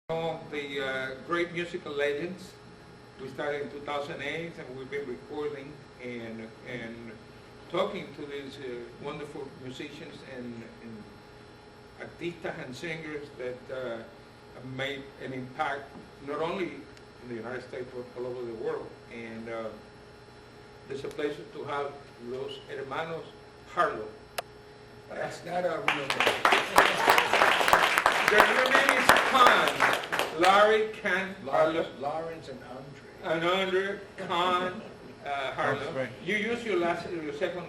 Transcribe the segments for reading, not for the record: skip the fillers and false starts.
The great musical legends. We started in 2008, and we've been recording and talking to these wonderful musicians and artistas and singers that have made an impact not only in the United States but all over the world. And there's a pleasure to have Los Hermanos Harlow. That's not our real name. Their real name is Khan. Larry Khan Harlow. Lawrence and Andre. And Andre Khan Harlow. That's right. You use your second.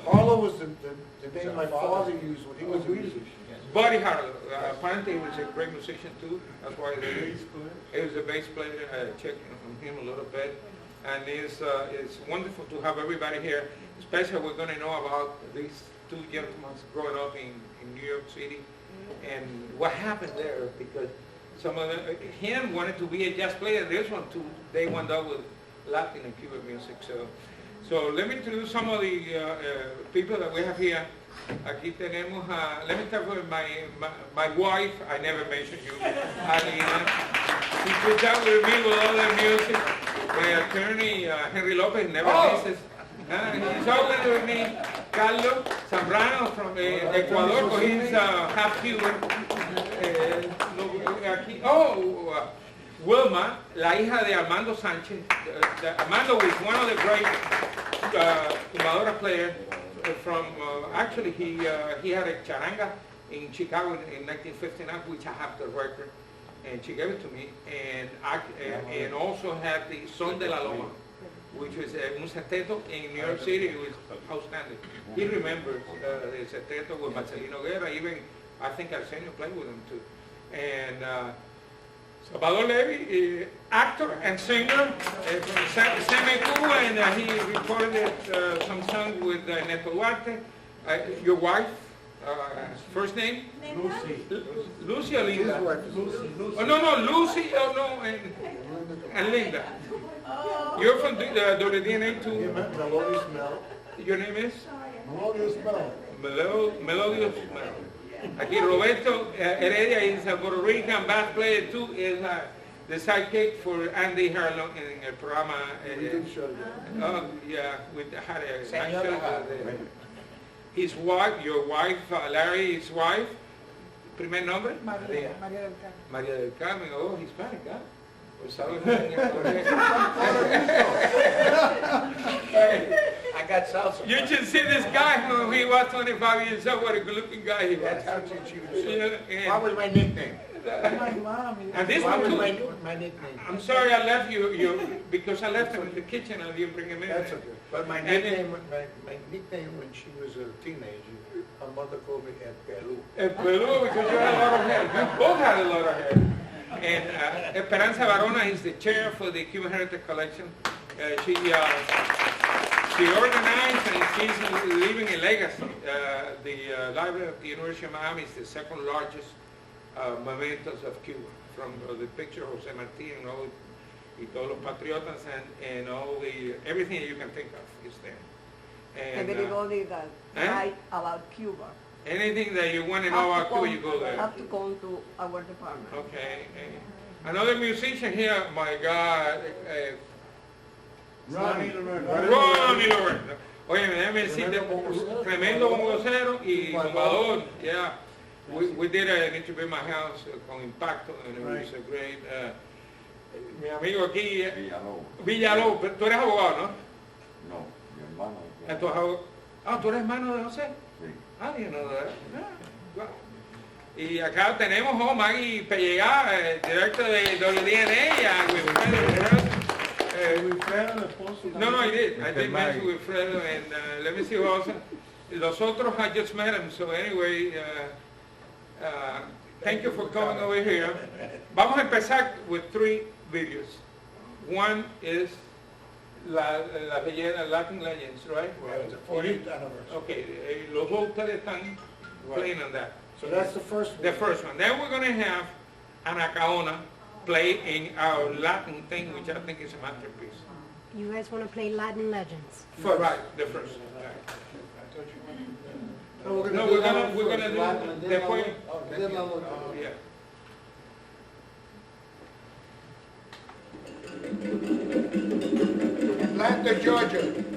Harlow was the name my father used when he was a musician. Buddy Harlow. Apparently he was a great musician too. That's why he was a bass player. I checked from him a little bit. And it's wonderful to have everybody here. Especially we're going to know about these two gentlemen growing up in New York City and what happened there, because some of them, him wanted to be a jazz player. This one too, they wound up with Latin and Cuban music. So let me introduce some of the people that we have here. Aquí tenemos let me start with my wife. I never mentioned you, Alina. She puts out with me with all the music. My attorney, Henry Lopez, never misses. He's always with me. Carlos Zambrano from Ecuador, but he's half Cuban. Wilma, la hija de Armando Sánchez. Armando was one of the great tumbadora players from, actually he had a charanga in Chicago in 1959, which I have the record, and she gave it to me, and also had the Son de la Loma, which was un seteto in New York City. It was outstanding. He remembers the seteto with Marcelino Guerra. Even I think Arsenio played with him too. And Salvador Levy, actor and singer from Cuba, and he recorded some songs with Neto Duarte. Your wife, first name? Lucy. Lucy or Linda? His wife is Lucy. Oh, no, Lucy, and Linda. You're from WDNA too? Melodious Mel. Your name is? Melodious Mel. Melodious Mel. Aquí Roberto Heredia is a Puerto Rican bass player too, is the sidekick for Andy Harlow in el programa. We did show you. Oh, yeah, we had a nice show. His wife, your wife, Larry, his wife, primer nombre? Maria. María del Carmen, oh, Hispanic, huh? Pues sabes I got salsa. You should see this guy when he was 25 years old. What a good-looking guy he was. That's how she was. Yeah, What was my nickname? and this What one was too. my nickname? I'm sorry I left you because I left him in the kitchen and I didn't bring him in. That's okay. But my nickname when she was a teenager, her mother called me El Pelú. El Peru, because you had a lot of hair. You both had a lot of hair. And Esperanza Barona is the chair for the Cuban Heritage Collection. She organized and she's leaving a legacy. The Library of the University of Miami is the second largest mementos of Cuba, from the picture of Jose Marti and all, y todos los patriotas and all everything you can think of is there. And, Everybody that write about Cuba anything that you want to know about Cuba, you go there. have to come to our department. Okay. Another musician here, my God, Ronnie Ronnie Lorenzo. Oye, déjame decirte, tremendo bongocero y bombador. Yeah. We did an interview in my house con Impacto, and it was a great. Mi amigo aquí, Villalobos. Tú eres abogado, ¿no? No, mi hermano. ¿Tú eres hermano de José? Sí. You know that. Wow. Y acá tenemos a Maggie Pellegá, director de WDNA, No, I did mention with Fredo, and let me see who else. Los otros, I just met him, so anyway, thank you for coming over here. Vamos a empezar with 3 videos. One is Latin Legends, right? Well, it's the 40th anniversary. Okay, los dos ustedes están playing on that. So that's the first one. The first one. Then we're going to have Anacaona play in our Latin thing, which I think is a masterpiece. You guys want to play Latin Legends? Right, the first. No, No, we're gonna do después. Oh, Yeah. Atlanta, Georgia.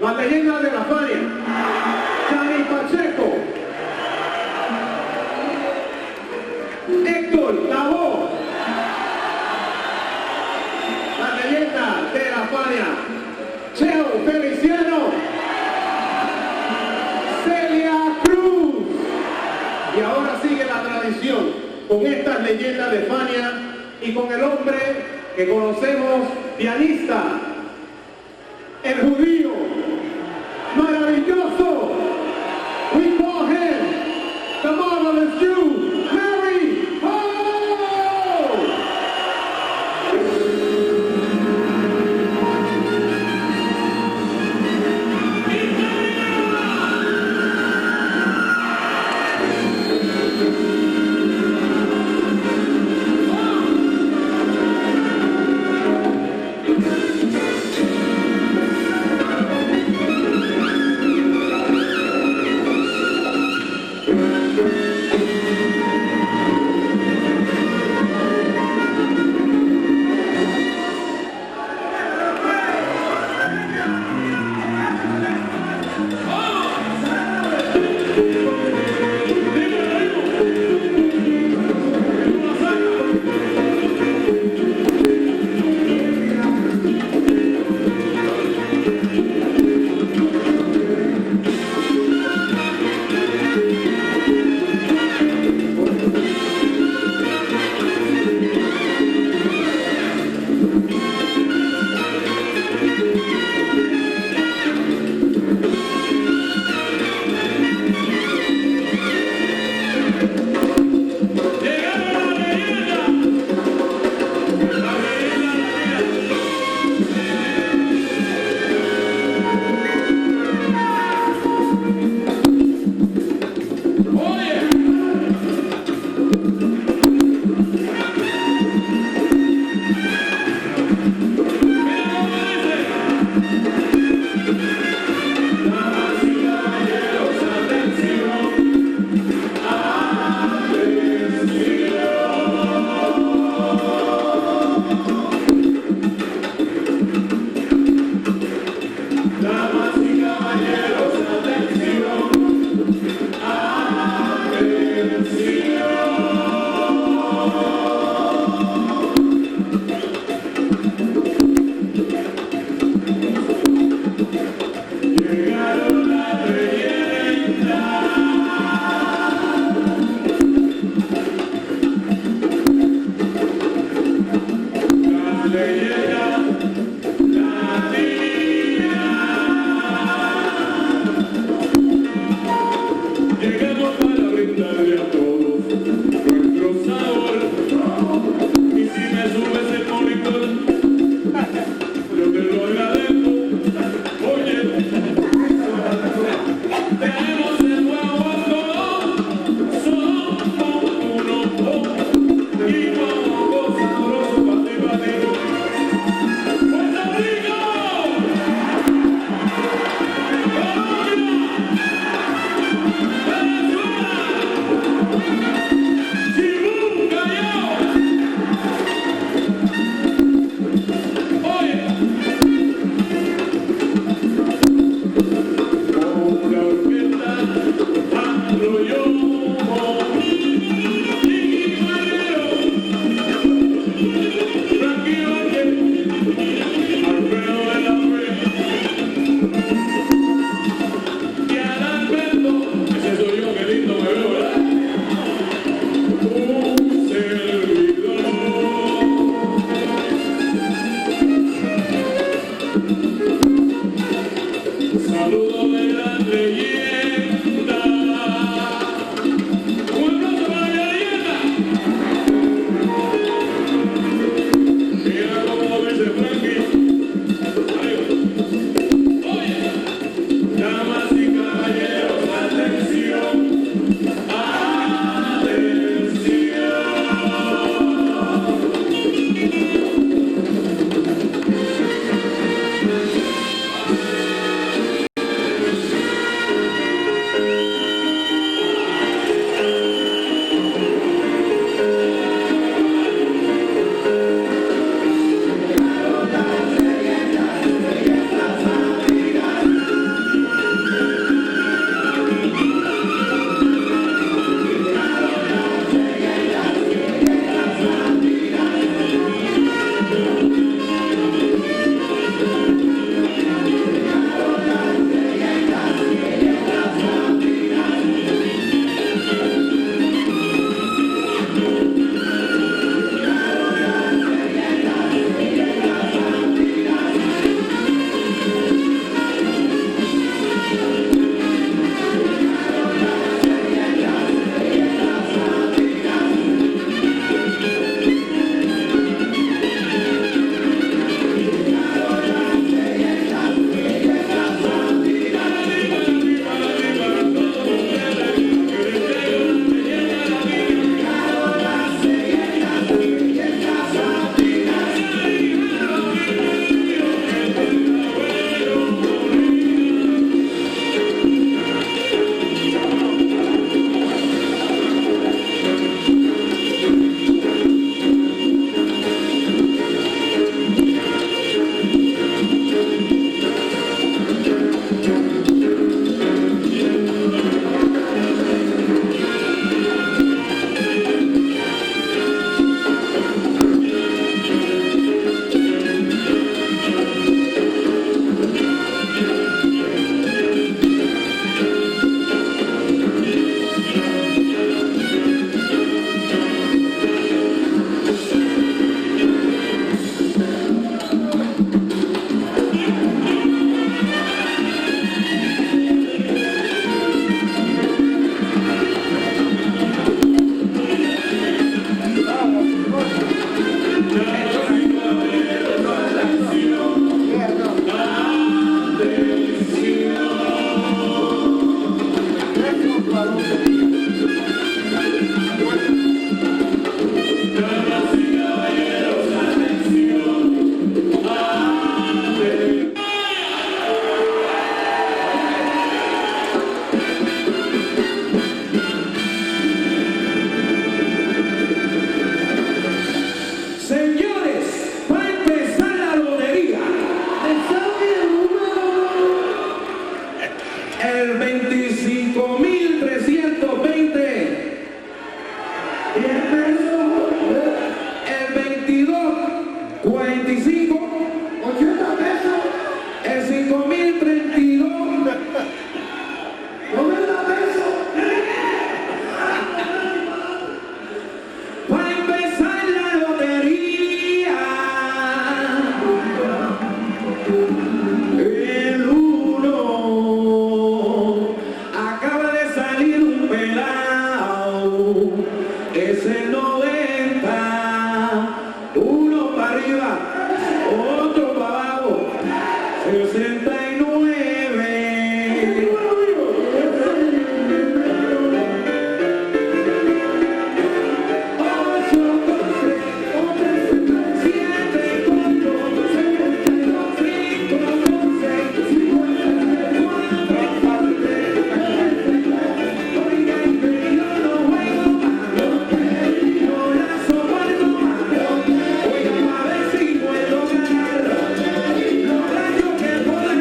La leyenda de la Fania, Johnny Pacheco, Héctor Lavoe, la leyenda de la Fania, Cheo Feliciano, Celia Cruz. Y ahora sigue la tradición con estas leyendas de Fania y con el hombre que conocemos, pianista, el judío, maravilloso. We call him the marvelous Jew, Harry Harlow.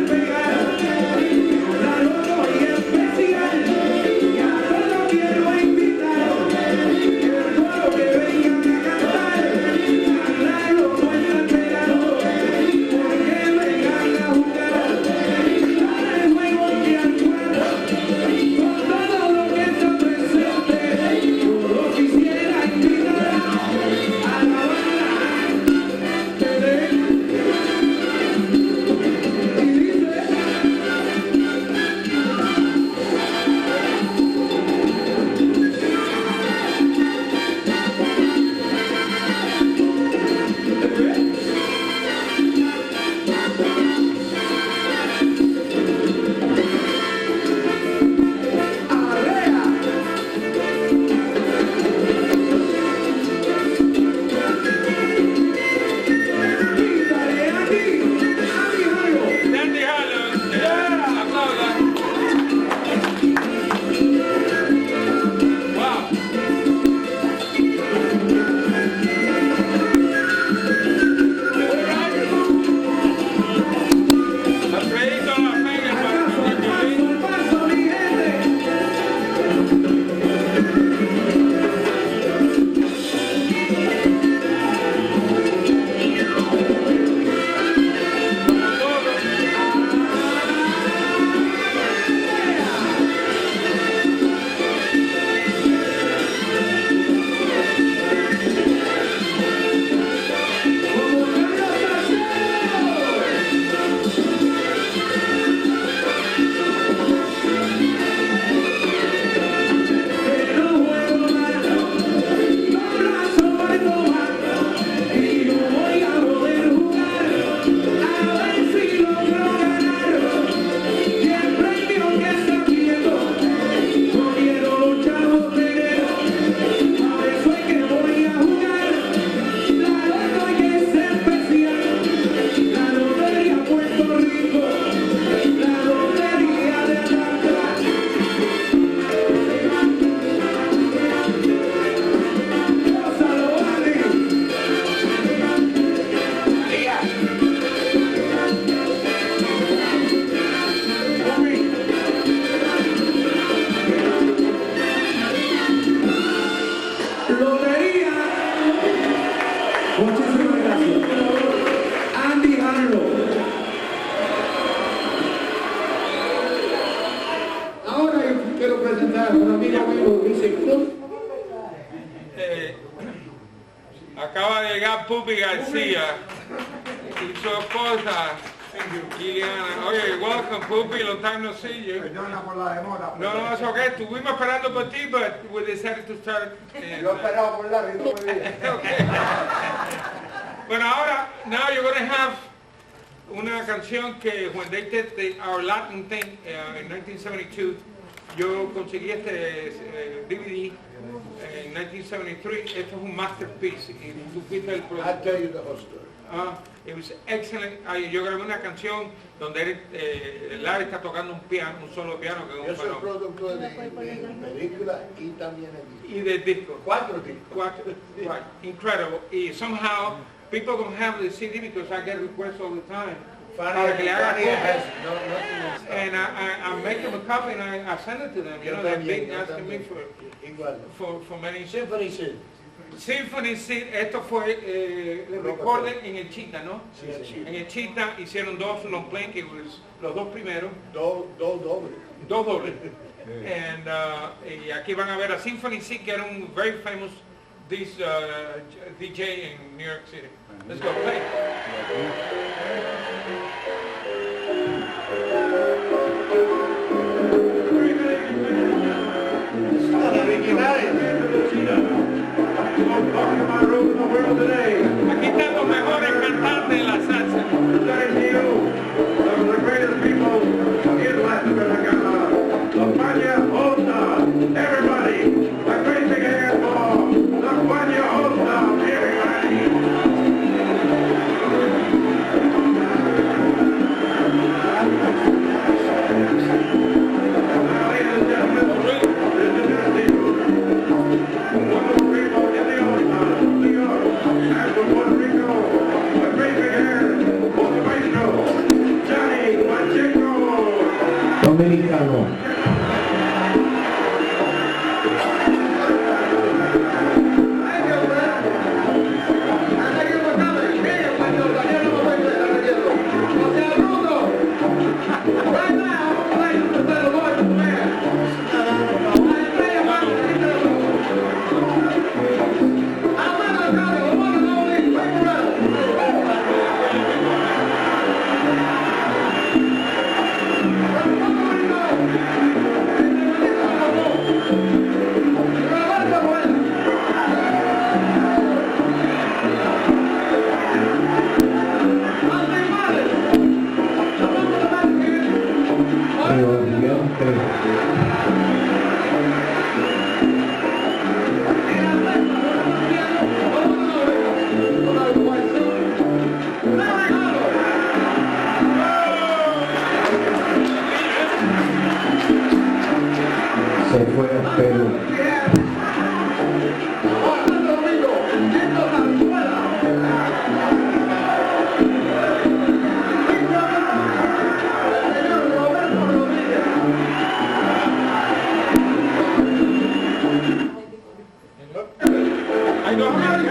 pegar. un amigo mío dice, Acaba de llegar Pupi García y su esposa Liliana. Oye, welcome Pupi, long time no see you. Perdona por la demora. No, es okay. Estuvimos esperando por ti, but we decided to start. Yo esperaba por la ritmo de vida. Okay. Bueno, ahora, now you're going to have una canción que when they did our Latin thing in 1972, yo conseguí este DVD en 1973. Esto es un masterpiece y tú fuiste el I'll productor. tell you the whole story. It was excellent. Yo grabé una canción donde Larry está tocando un piano, un solo piano que es Yo un soy fenómeno. productor de películas y también el Y del disco. 4 discos. Right, incredible. Y somehow people don't have the CD because I get requests all the time. Para que le haga copia. And I make them a copy and I send it to them. You know, they've been asking me for many. Symphony Sid. Symphony Sid, esto fue el recording en el Chita, ¿no? Sí. En el Chita hicieron dos long play, que los dos primeros. Dos dobles. Dos dobles. And, y aquí van a ver a Symphony Sid, que era un very famous DJ in New York City. Let's go play. Aquí están los mejores cantantes de la salsa. Everybody, a great big hand for La España All-Star, everybody. Americano. Se fue a Perú. I know how to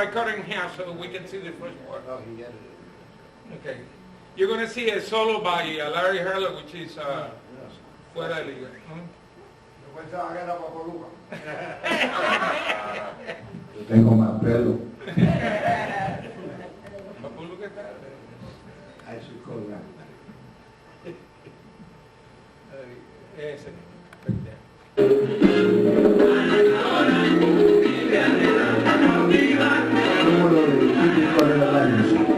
I cut it in half so we can see the first part. Oh, he edited it. Okay. You're going to see a solo by Larry Harlow, which is Yes. fuera de liga. Hmm? Yo pensaba que era Papoluca. Yo tengo más pelo. Papu, ¿qué tal? I should call that. Ese. Right there. Como lo de típico de la música.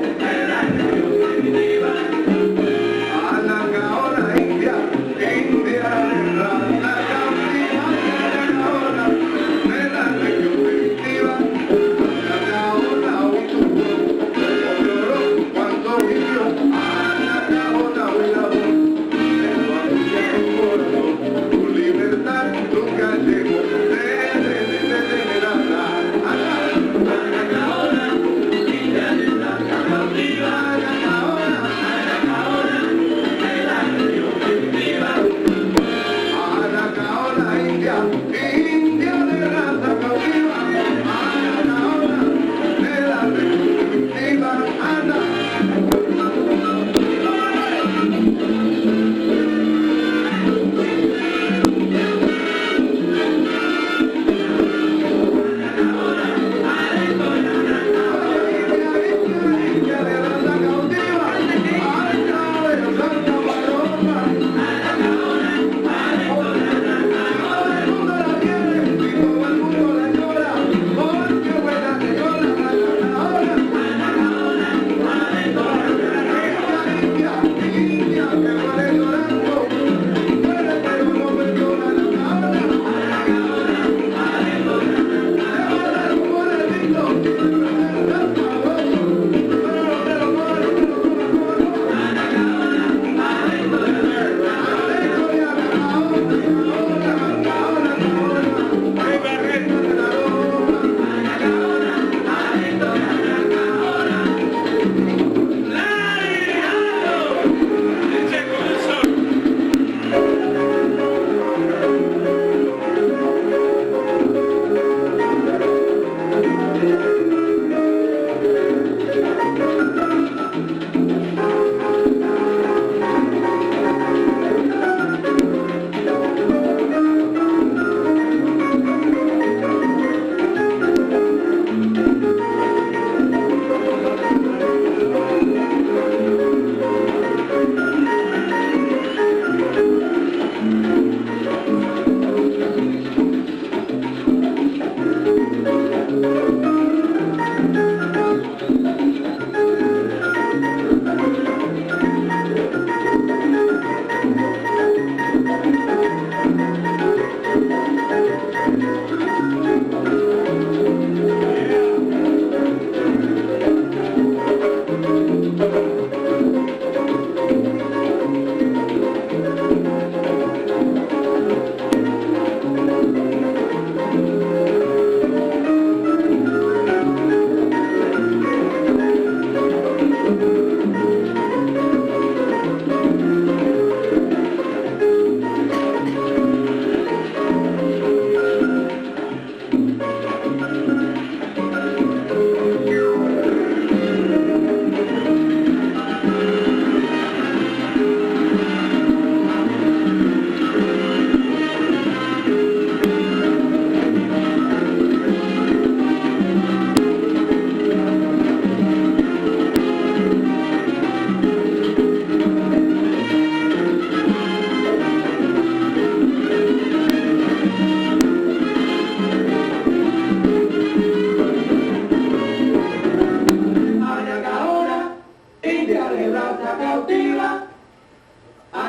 A la caola india, india de raza cautiva, a la caola de la región primitiva, a la caola obtuvo, lloró cuando vivió, a la caola huila de tu corazón, tu libertad nunca llegó, de nada, a la caola india de raza cautiva, a la caola. A la caola india, india de raza cautiva, a la caola de la región primitiva, anda. India de raza cautiva, a la caola de Santa Paloma. Todo el mundo la quiere y todo el mundo la llora. ¡Oh, qué buena señora! India, que muere llorando. Muere pero no perdona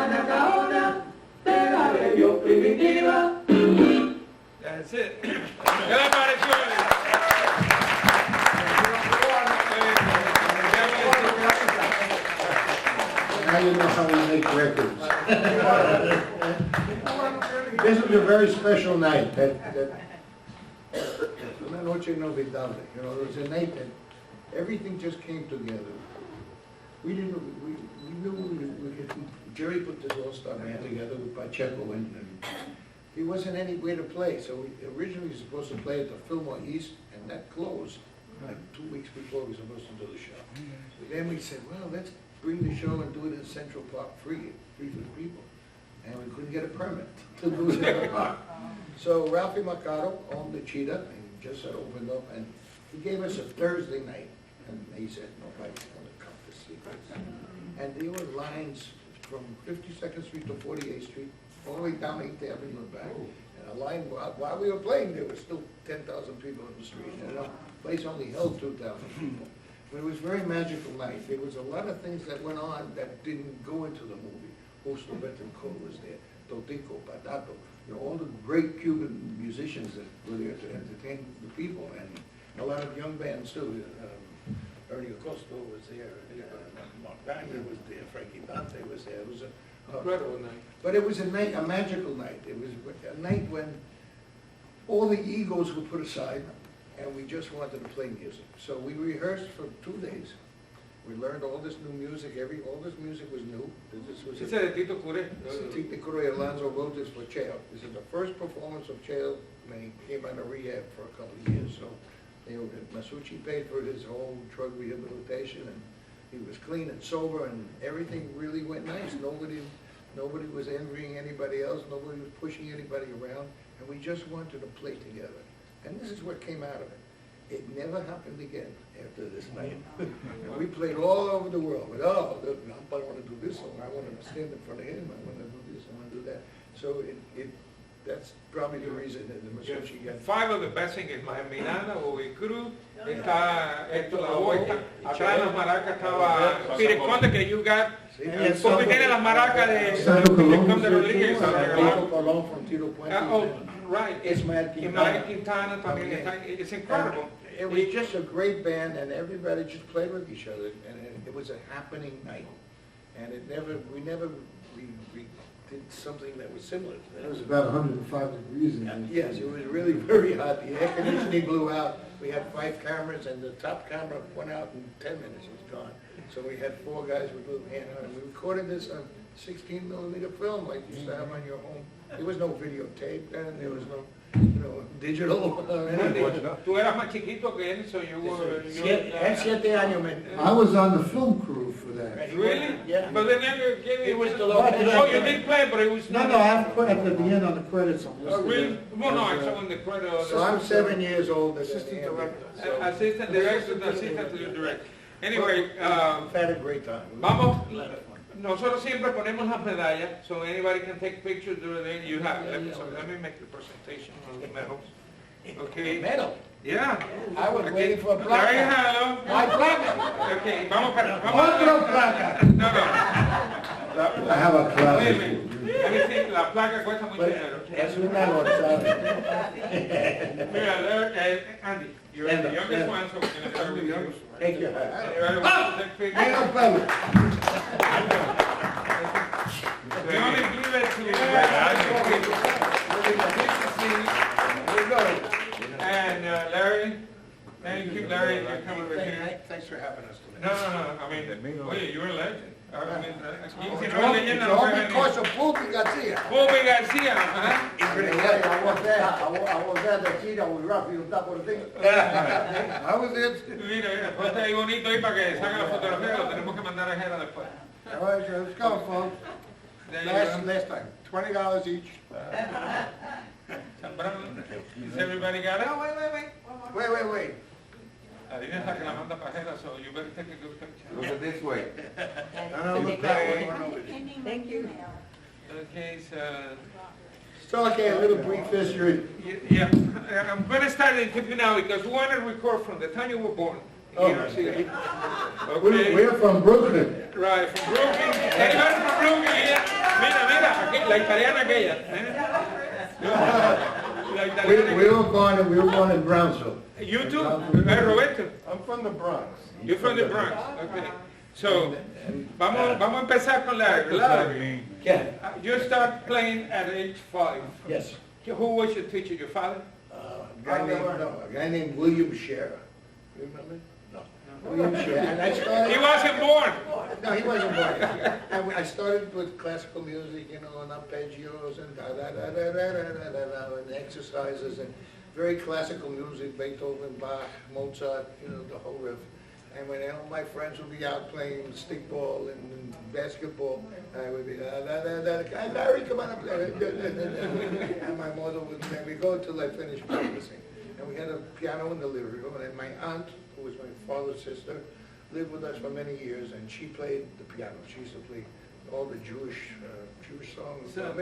la caola. Le va a dar un boletito. That's it. ¿Qué le pareció? Now you know how we make records. This was a very special night. Una noche inolvidable. You know, it was a night that everything just came together. We knew Jerry put this all-star band together with Pacheco, and he wasn't anywhere to play. So we originally were supposed to play at the Fillmore East, and that closed. like 2 weeks before we were supposed to do the show. But then we said, well, let's bring the show and do it in Central Park free for the people. And we couldn't get a permit to do Central Park. So Ralphie Mercado owned the Cheetah, and just had opened up, and he gave us a Thursday night. And he said, nobody's going to come to see this. And there were lines from 52nd Street to 48th Street, all the way down 8th Avenue and back. And a line, while we were playing, there were still 10,000 people in the street. And the place only held 2,000 people. But it was a very magical night. There was a lot of things that went on that didn't go into the movie. Justo Betancourt was there, Totico, Patato, all the great Cuban musicians that were there to entertain the people, and a lot of young bands too. Ernie Acosta was there, Mark Wagner was there, Frankie Dante was there. It was a incredible night. But it was a night, a magical night. It was a night when all the egos were put aside, and we just wanted to play music. So we rehearsed for 2 days. We learned all this new music. All this music was new. This was Ese de Tito Cure. Tito Cure Alonso wrote this for Cheo. This is the first performance of Cheo when he came out of rehab for a couple of years. So Masucci paid for his whole drug rehabilitation, and he was clean and sober, and everything really went nice. Nobody was envying anybody else. Nobody was pushing anybody around, and we just wanted to play together. And this is what came out of it. It never happened again after this night. And we played all over the world. But, oh, I want to do this song. I want to stand in front of him. I want to do this. I want to do that. So that's probably the reason that the Masucci got. 5 of the best singers, Milana, Bobby Cruz, está Héctor Lavoe, atrás de las maracas estaba Peter Conde, que you got, porque tiene las maracas de Conde Rodríguez. Colón from Tito Puente. Right, Ismael Quintana también está, it's incredible. It was just a great band, and everybody just played with each other, and it was a happening night. And we never did something that was similar to that. It was about 105 degrees in there. Yes, it was really very hot. The air conditioning blew out. We had 5 cameras, and the top camera went out in 10 minutes. It was gone. So we had 4 guys with little handheld, and we recorded this on 16mm film like you used to have on your home. There was no videotape then. There was no, digital. Tú eras más chiquito que él, so you were... 7 años, man. I was on the film crew for that. Really? Yeah. But they never gave It was the Oh, you did play, but it was No, I put at the end on the credits. I'm Oh, really? listed Well, no, I as, saw in the credit. So I'm 7 years old. Assistant director. Assistant director, assistant to the director. Anyway, I've had a great time. vamos, nosotros siempre ponemos las medallas, so anybody can take pictures during the you have. Let me make the presentation on the medals. Okay. Medal. Yeah. I was Okay. waiting for a There you placa. have it. My placa. Okay, vamos para... Otro placa. No. I have a Wait a closet. minute. Let me see, la placa cuesta mucho dinero. Es una gozada. Mira, there, Andy, you're the youngest one, so we're going to start with you. Take your hat. Everybody wants to take pictures? Hang on, fella. We only give it to Here we go. And Larry, thank you, Larry, you're coming over here. Thanks for having us today. No, I mean, oye, you're a legend. I mean, you can All leyenda, no because of Pulpi Garcia. Bobby Garcia, huh? I was there the cheetah with Rafi on top of the thing. How was it? Mira, ponte ahí bonito ahí para que saque la fotografía, lo tenemos que mandar a Jera después. All right, let's go, folks. There you Last time, $20 each. go. Zambrano. Is everybody got it? Oh, wait. Adina es la que la manda para Jera, so you better take a good picture. Look at this way. No, look that way. Thank you. Okay, so... So, okay, a little brief history. Yeah, I'm going to start the interview now because we want to record from the time you were born. Oh, Okay. We're from Brooklyn. Right, from Brooklyn. Anybody from Brooklyn? Yeah. Mira, aquí, la italiana aquella. La We italiana were born in Brownsville. You too? Roberto? I'm from the Bronx. You're from the Bronx. Okay. So, vamos a empezar con la verdad. Ken? You start playing at age 5. Yes. Who was your teacher? Your father? A guy named William Scherer. You remember? No. William Scherer. And I started. He wasn't born. No, he wasn't born. And I started with classical music, and arpeggios and and exercises. And very classical music, Beethoven, Bach, Mozart, you know, the whole riff. And when all my friends would be out playing stickball and basketball, I would be, Larry, come on and play. And my mother would say, we go until I finish practicing. And we had a piano in the living room, and my aunt, who was my father's sister, lived with us for many years, and she played the piano. She used to play all the Jewish songs, all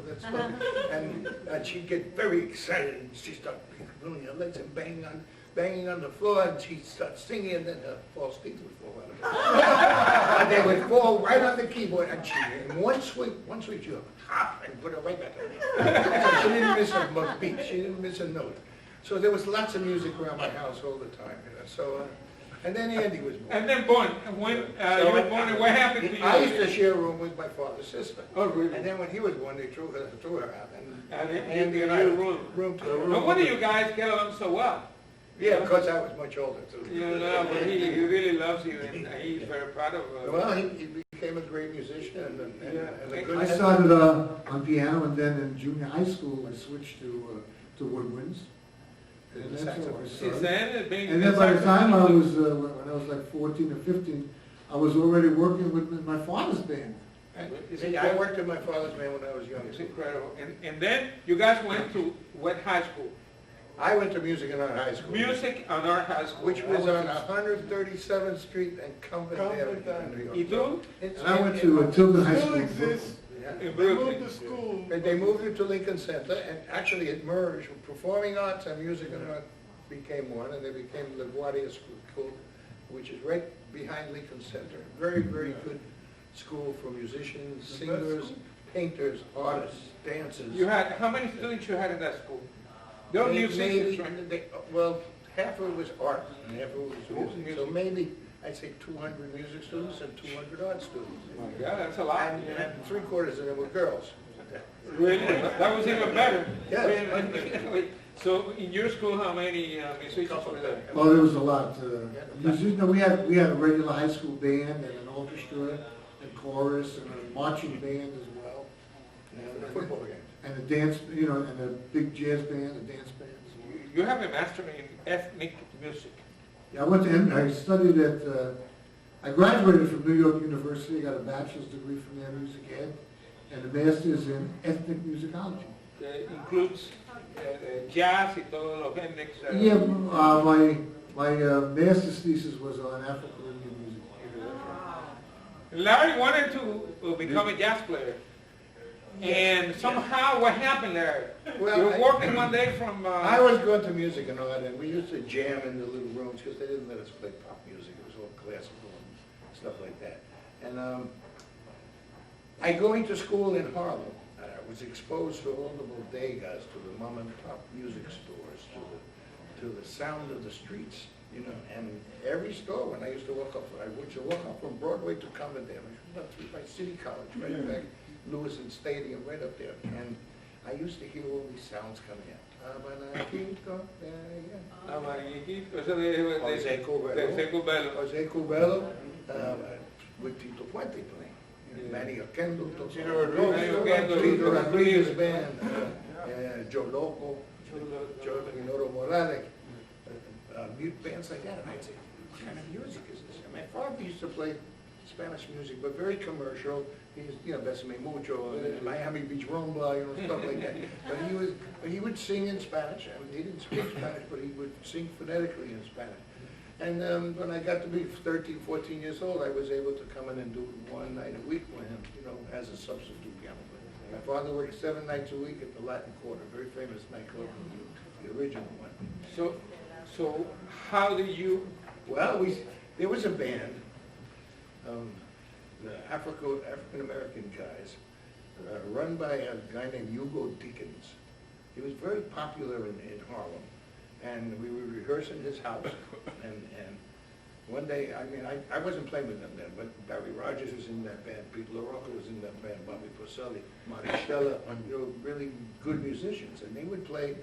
that stuff. And she'd get very excited, and she'd start doing her legs and banging on the floor, and she'd start singing, and then her false teeth would fall out of her. And they would fall right on the keyboard, and in one sweep, you and put it right back on. She didn't miss a beat, she didn't miss a note. So there was lots of music around my house all the time, you know. So, and then Andy was born. And then born. When you were born, what happened to you? I used to share a room with my father's sister. Oh, really? And then when he was born, they threw her out. And Andy you and I room to a room. No wonder you guys get along so well. Yeah, because I was much older too. You know, but he really loves you, and he's very proud of you. Well, he became a great musician and a good. I started on piano, and then in junior high school I switched to woodwinds. And that's how I Since started. then, being And then by the time I was, when I was like 14 or 15, I was already working with my father's band. I worked in my father's band when I was young. It's incredible. And then you guys went to what high school? I went to Music and Art High School. Music and Art High School. Which was on 137th Street and Comfort Avenue in New York. You do? And I went to Tilden High Still School. exists. Yeah. In They moved Brooklyn. to school. They moved it to Lincoln Center, and actually it merged. Performing arts and music and art became one, and they became LaGuardia School, which is right behind Lincoln Center. Very, very good school for musicians, singers, painters, artists, dancers. You had, how many students you had in that school? They were musicians, right? Well, half of it was art and half of it was music. Music. So maybe, I'd say 200 music students and 200 art students. Oh, yeah, that's a lot. And 3/4 of them were girls. Really? That was even better. Yes. So in your school, how many musicians were there? Well, there was a lot. We had a regular high school band and an orchestra and chorus and a marching band as well. And football games. And a dance, you know, and a big jazz band, a dance band. You have a master in ethnic music. Yeah, I studied at, I graduated from New York University, got a bachelor's degree from their music ed, and a master's in ethnic musicology. Includes jazz y todos los géneros. Yeah, my master's thesis was on Afro-Caribbean music. Larry wanted to become a jazz player. And somehow, what happened, Larry? Well, you were working one day from... I was going to music and art, and we used to jam in the little rooms because they didn't let us play pop music. It was all classical and stuff like that. And I going to school in Harlow. I was exposed to all the bodegas, to the mom and pop music stores, to the sound of the streets, you know. And every store, when I used to walk up from Broadway to Convent Avenue, up through by City College, right back. Lewiston Stadium right up there, and I used to hear all these sounds coming out. Jose Cubano with Tito Puente playing, Manny Oquendo, Tito Rodríguez band, Joe Loco, Joe Minoro Morales, mute bands like that, and I'd say, what kind of music is this? And my father used to play Spanish music, but very commercial. He's, you know, Besame Mucho, Miami Beach Rumba, you know, stuff like that. But he would sing in Spanish. I mean, he didn't speak Spanish, but he would sing phonetically in Spanish. And when I got to be 13, 14 years old, I was able to come in and do one night a week with him, you know, as a substitute piano player. My father worked 7 nights a week at the Latin Quarter, very famous nightclub, the original one. So how do you... Well, there was a band. The African-American guys, run by a guy named Hugo Deakins. He was very popular in Harlem, and we were rehearsing his house, and one day, I mean, I wasn't playing with them then, but Barry Rogers was in that band, Pete LaRocca was in that band, Bobby Porcelli, Maristella, you know, really good musicians, and they would play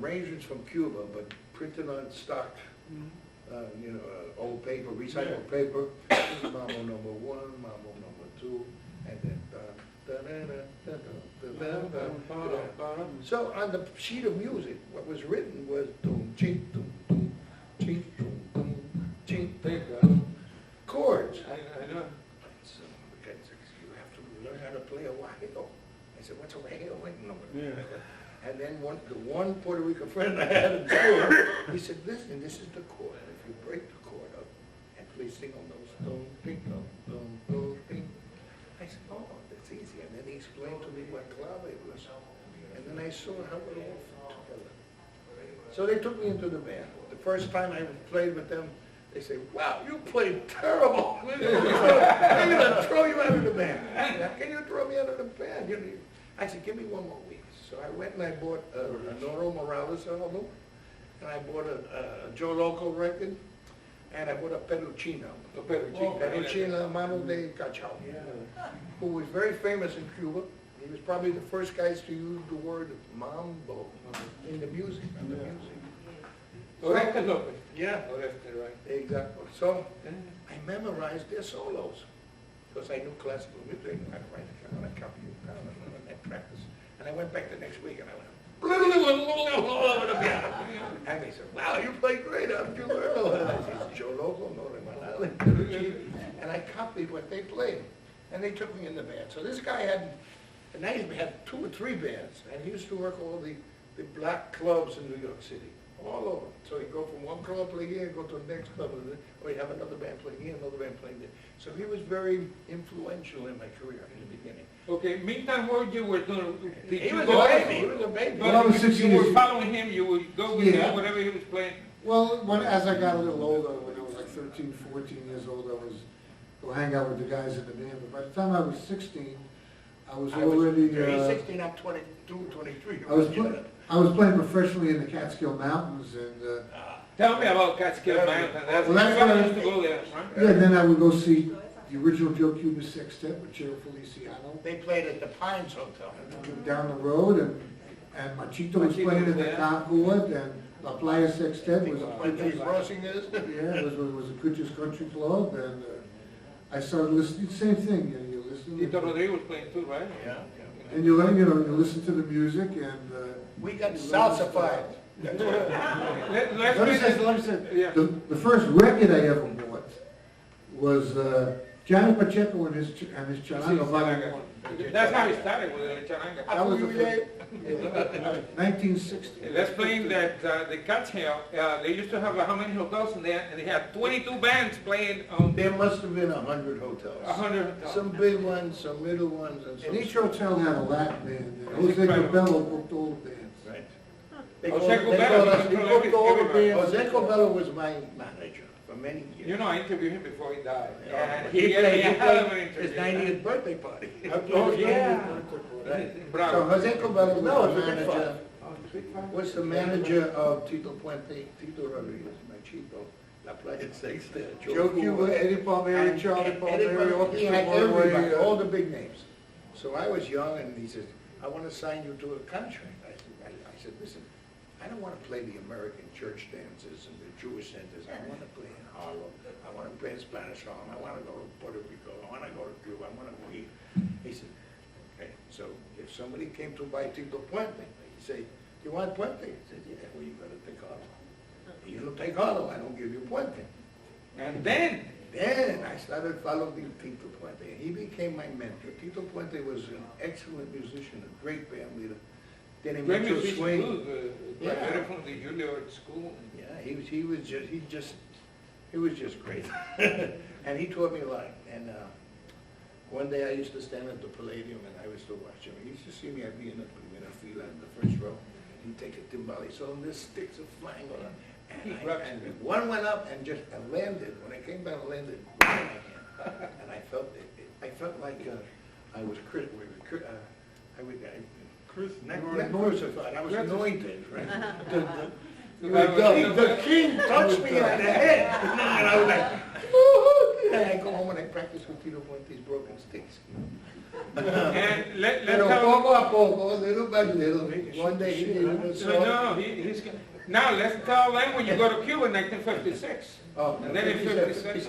arrangements from Cuba, but printed on stock, you know, old paper, recycled paper, Mambo #1, Mambo #2, and then So on the sheet of music, what was written was dum ching dum ching dum ching dum chords. I know. So the guy said, you have to learn how to play a waheo. I said, what's a waheo? And then the one Puerto Rican friend I had in school, he said, listen, this is the chord. If you break the chord up and please sing on those dum ding dum dum dum ding. I said, oh, that's easy. And then he explained to me what clave was. And then I saw how it all fit together. So they took me into the band. The first time I played with them, they say, wow, you played terrible. I'm going to throw you out of the band. How can you throw me out of the band? I said, give me one more week. So I went and I bought a Noro Morales album, and I bought a Joe Loco record, and I bought a Peruchino. Peruchino, Mano de Cachao, who was very famous in Cuba. He was probably the first guys to use the word mambo in the music. Oreja Lopez. Yeah. Oreja, right. Exactly. So I memorized their solos because I knew classical music. I write it down, I copy it down, and I practice. And I went back the next week and I went all over the piano. And they said, wow, you play great, I'm too early. I said, Joe Loco, and I copied what they played. And they took me in the band. So this guy had 2 or 3 bands, and he used to work all the black clubs in New York City, all over. So he'd go from one club, play here, go to the next club, or he'd have another band playing here, another band playing there. So he was very influential in my career in the beginning. Okay, meantime, where you were doing, He was a baby. When I was 6 you years- were following him, you would go with him, whatever he was playing. Well, as I got a little older, when I was like 13, 14 years old, I was go hang out with the guys in the band. But by the time I was 16, I was already. He's 16, I'm 22, 23. I was playing professionally in the Catskill Mountains, and Tell me about Catskill Mountain. That's Well, that's where I what I- used to go there, right? yeah, then I would go see the original Joe Cuba Sextet with Chair Feliciano They played at the Pines Hotel. down the road, and Machito was Machito playing was at the there. Concord, and La Playa Sextet was What the crossing is? yeah, it was a Kuch's Country Club, and I started listening. Same thing, you listen. Tito Rodríguez was playing too, right? Yeah. And you listen to the music, and We got salsified. Let's let me say, Yeah. the first record I ever bought was Johnny Pacheco and his Charango Volume 1. That's how he started with the charanga. That was the first, 1960. Let's play that the Catskill. They used to have how many hotels in there, and they had 22 bands playing on There must have been 100 hotels. 100 hotels. Some big ones, some middle ones, and some. And each hotel had a Latin band. And Jose Incredible. Cabello booked all the bands. Right. Jose Cabello, He he booked all the everybody. bands. Jose Cabello was my manager for many years. You know, I interviewed him before he died. And He he had played a hell of an his interview. 90th birthday party. Oh, yeah. Right. So Bravo. Jose Cabello No, was it's the a big manager, five. was the manager of Tito Puente, Tito Rodríguez, my Chito, La Playa Sextet, Joe Cuba, Eddie Palmieri, Charlie Palmieri, He had everybody, Orchestra all the big names. So I was young, and he said, I want to sign you to a contract. I said, listen, I don't want to play the American church dances and the Jewish centers. I want to play in Harlow. I want to play in Spanish Harlem. I want to go to Puerto Rico. I want to go to Cuba. I want to go here. He said, okay. So if somebody came to buy Tito Puente, he'd say, you want Puente? He said, yeah, well, you got to take Harlow. You don't take Harlow, I don't give you Puente. And then, Then I started following Tito Puente. He became my mentor. Tito Puente was an excellent musician, a great band leader. Then he great went to musician swing. too, graduated from the Julio at school. Yeah, he was just great. And he taught me a lot. And one day I used to stand at the Palladium and I used to watch him. He used to see me, I'd be in the primera fila in the first row. He'd take a timbale, he saw this sticks of flying on him. And one went up and just landed. When I came down, it landed right in my hand. And I felt like I was not crucified. I was anointed, right? The king touched me on the head. And I was like, woo-hoo. And I go home and I practice with Tito Puente's broken sticks. And let's Pero tell poco a poco, little by little, one day he did a song. no, he's now let's tell them when you go to Cuba in 1956. Oh, And then in 56,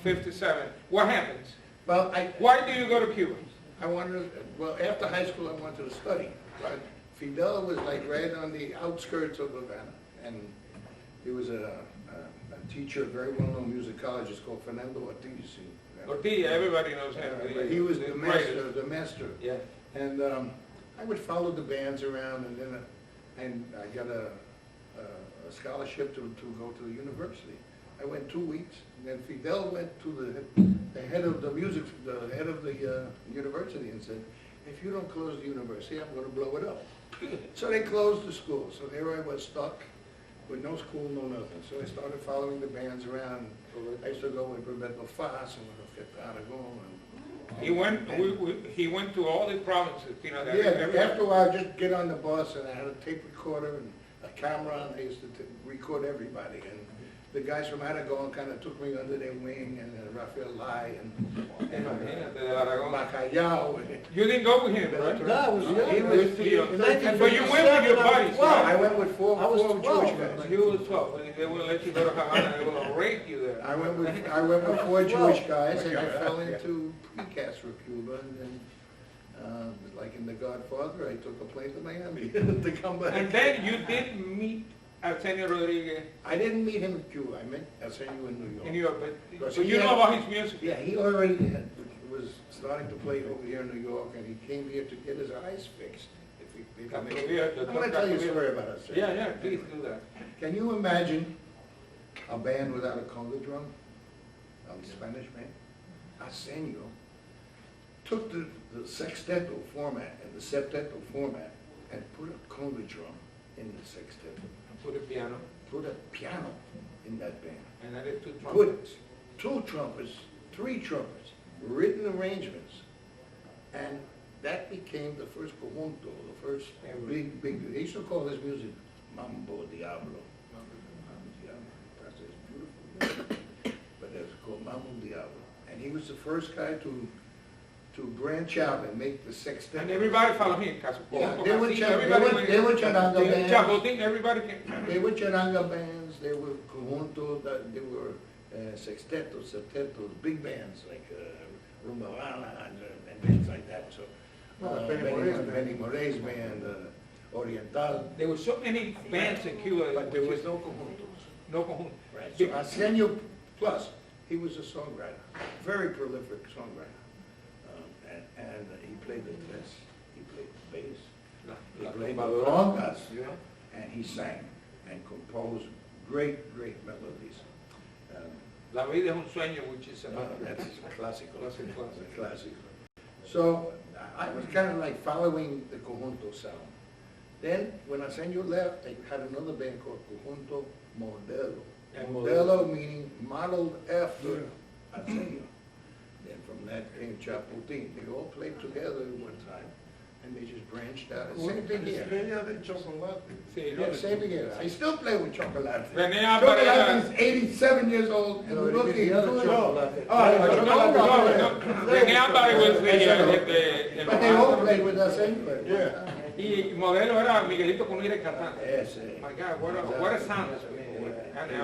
57. What happens? Well, Why do you go to Cuba? I wanted, well, after high school, I wanted to study. But Fidel was like right on the outskirts of Havana. And he was a teacher, a very well-known musicologist called Fernando Ortiz. Ortiz, everybody knows him. He was the greatest. master. Yeah. And I would follow the bands around, and then I got a scholarship to go to the university. I went 2 weeks, and then Fidel went to the head of the university and said, if you don't close the university, I'm going to blow it up. So they closed the school. So there I was stuck with no school, no nothing. So I started following the bands around. I used to go with Roberto Faz and with Aragon. He went to all the provinces, you know. Yeah, after a while, I'd just get on the bus and I had a tape recorder and a camera, and I used to record everybody. And the guys from Aragon kind of took me under their wing, and Rafael Lai and Macayao. You didn't go with him, right? No, I was young. He was, But you went with your buddies. I went with four Jewish guys. You was 12. They wouldn't let you go to Havana. They would rape you there. I went with four Jewish guys, and I fell into precast for Cuba, and then, like in The Godfather, I took a plane to Miami to come back. And then you did meet Arsenio Rodríguez. I didn't meet him in Cuba. I met Arsenio in New York. In New York, but So you know about his music. Yeah, he already was starting to play over here in New York, and he came here to get his eyes fixed. I'm going to tell you a story about Arsenio. Yeah, please do that. Can you imagine a band without a conga drum? A Spanish band? Arsenio took the sexteto format and the septeto format and put a conga drum in the sexteto. Put a piano. Put a piano in that band. And I did 2 trumpets. Put 2 trumpets, 3 trumpets, written arrangements, and that became the first conjunto, the first big, they used to call this music Mambo Diablo. Mambo Diablo, that's beautiful, but it's called Mambo Diablo. And he was the first guy to branch out and make the sextet. And everybody followed him. Yeah, they were charanga bands. Chapotín, everybody came. They were charanga bands, they were conjunto, they were sextetos, septetos, big bands like Rumba Bala and bands like that. So Benny Moray's band, Oriental. There were so many bands in Cuba, But there was no conjuntos. No conjunto. Right. So Arsenio, plus, he was a songwriter, very prolific songwriter. And he played the bass, he played the bass, he played the congas, and he sang and composed great melodies. La vida es un sueño, which is That's classical. Classic. Classic. So I was kind of like following the conjunto sound. Then when Arsenio left, I had another band called Conjunto Modelo. And Modelo meaning modeled after Arsenio. Then from that came Chapotín. They all played together at one time, and they just branched out. Same thing here. Yeah, same thing here. I still play with Chocolate. Chocolate is 87 years old and looking good. René Álvarez was But they all played with us anyway. Yeah. Y Modelo era Miguelito Conira cantante. Yes. My God, what a sound.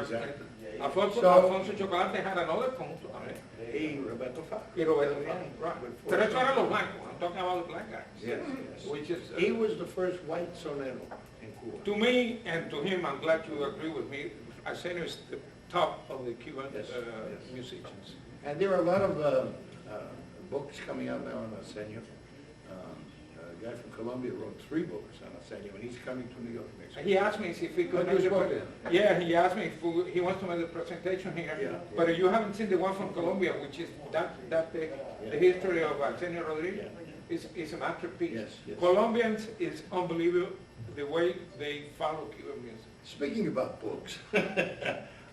Exactly. Alfonso Chocolate had another conjunto también. Hey, Roberto Faz. Y Roberto Faz, right. Pero eso eran los blancos. I'm talking about the black guys. Yes. Which is, He was the first white sonero in Cuba. to me and to him, I'm glad you agree with me, Arsenio is the top of the Cuban musicians. And there are a lot of books coming out now on Arsenio. A guy from Colombia wrote 3 books on Arsenio, and he's coming to New York next week. He asked me if he could make he asked me if he wants to make the presentation here. Yeah. But you haven't seen the one from Colombia, which is that big. The history of Arsenio Rodríguez is a masterpiece. Yes. Colombians is unbelievable the way they follow Cuban music. Speaking about books,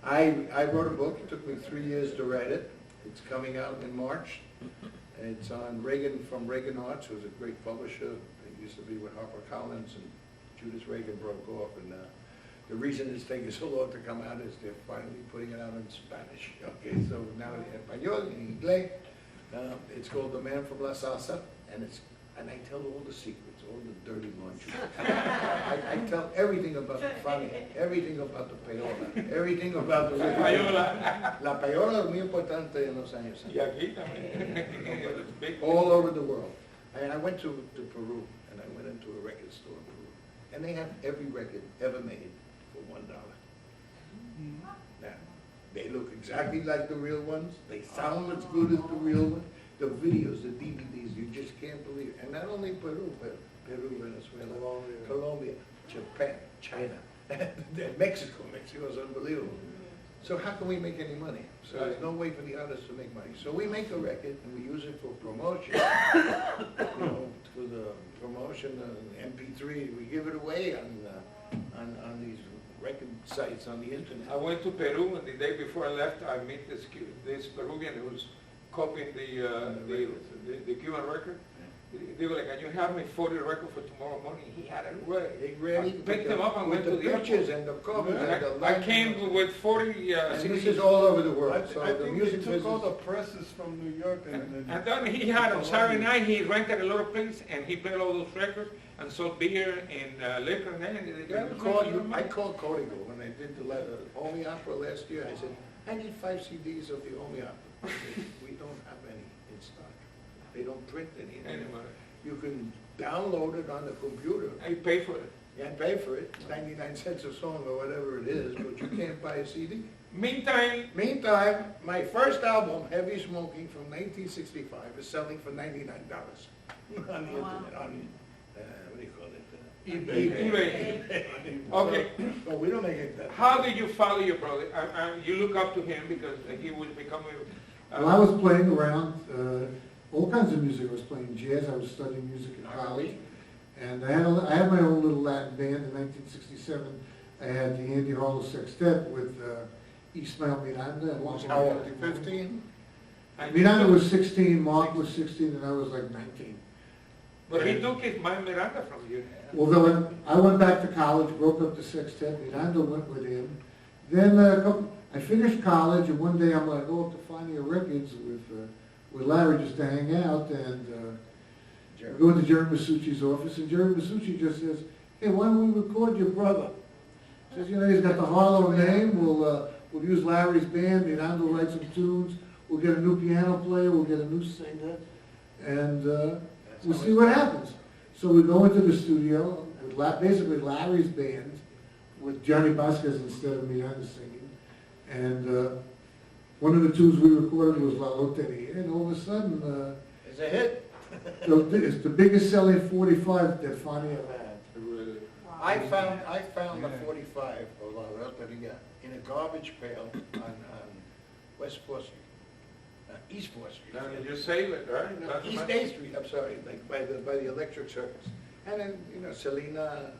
I wrote a book. It took me 3 years to write it. It's coming out in March. It's on Reagan, from Reagan Arts, who's a great publisher. He used to be with HarperCollins, and Judas Reagan broke off. And the reason it's taking so long to come out is they're finally putting it out in Spanish. Okay, so now in español, in inglés. It's called The Man from La Salsa, and I tell all the secrets, all the dirty laundry. I tell everything about the family, everything about the payola, everything about the Payola. La payola es muy importante en los años. Y aquí también. All over the world. And I went to Peru, and I went into a record store in Peru, and they have every record ever made for $1. Now, they look exactly like the real ones, they sound as good as the real ones, the videos, the DVDs, you just can't believe it. And not only Peru, but Peru, Venezuela, Colombia, Japan, China, and Mexico. Mexico is unbelievable. So how can we make any money? So there's no way for the artists to make money. So we make a record and we use it for promotion. You know, for the promotion of MP3, we give it away on these record sites on the internet. I went to Peru, and the day before I left, I met this Peruvian who was copying the Cuban record. They were like, "Can you have me 40 record for tomorrow morning?" He had it ready. I picked them up and went to the pictures airport. and the covers. And and the I came with 40 and this CDs. is all over the world. I So think the they music took all business. the presses from New York And then he had on Saturday night, he rented a little place and he played all those records and sold beer and liquor and everything. The guy was making I money. called Código when I did the Homi Opera last year. I said, I need 5 CDs of the Homi Opera. We don't have any in stock. They don't print any anymore. You can download it on the computer I pay for it. and pay for it, 99 cents a song or whatever it is, but you can't buy a CD. Meantime, My first album, Heavy Smoking from 1965, is selling for $99 on the internet, on, what do you call it? eBay. Okay. But we don't make it that. How did you follow your brother? You look up to him because he was becoming. Well, I was playing around, all kinds of music. I was playing jazz, I was studying music in college. And I had my own little Latin band in 1967. I had the Andy Harlow Sextet with Ismael Miranda. And How old, 15? Miranda was 16, Mark was 16, and I was like 19. But he took his my Miranda from you. Although I went back to college, broke up the sextet, Miranda went with him. Then I finished college, and one day I'm going to go up to Fania Records with Larry just to hang out, and I go into Jerry Masucci's office, and Jerry Masucci just says, "Hey, why don't we record your brother?" He says, "You know, he's got the Harlow name, we'll use Larry's band, Miranda will write some tunes, we'll get a new piano player, we'll get a new singer, and we'll see what happens." So we go into the studio with basically Larry's band, with Johnny Vasquez instead of Miranda singing, and one of the tunes we recorded was La Loteria, and all of a sudden, It's a hit. it's the biggest selling 45 that Fania ever had. Really? I found the 45 of La Loteria in a garbage pail on West 4th Street, East 4th Street. Now, did you save it, right? No, That's East my- 8th Street, I'm sorry, like by the electric circus. And then, you know, Selena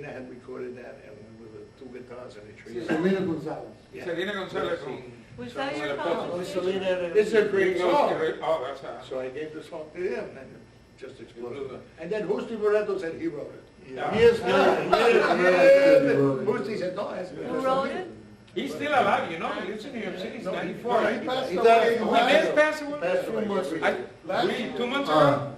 had recorded that and with the 2 guitars and a tree. Selena Gonzalez. Yeah. Selena Gonzalez from. Was from that your La father? Pozo. Selena, this is a great song. Oh, that's how. So I gave the song to him and it just exploded. Blew And then Husti Barreto said he wrote it. Yeah. Years later, Husti said, no, that's Who wrote it? He's still alive, you know, he lives in New York City, he's No, 94. he right? passed He away. did pass away? Passed away. Really? 2 months ago?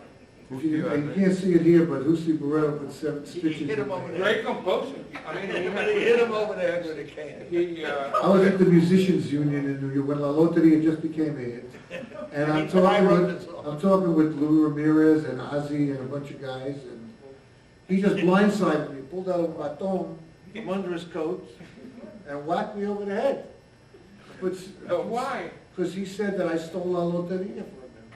You can't see it here, but Husti Barreto put 7 He stitches hit him in over there. the Great head. composer. I mean, he He had, hit him over the head with a can. I was at the Musicians Union in New York when La Loteria just became a hit. And I wrote the song. I'm talking with Lou Ramirez and Ozzy and a bunch of guys, and he just blindsided me, pulled out a baton from under his coat and whacked me over the head. but why? Because he said that I stole La Loteria from him.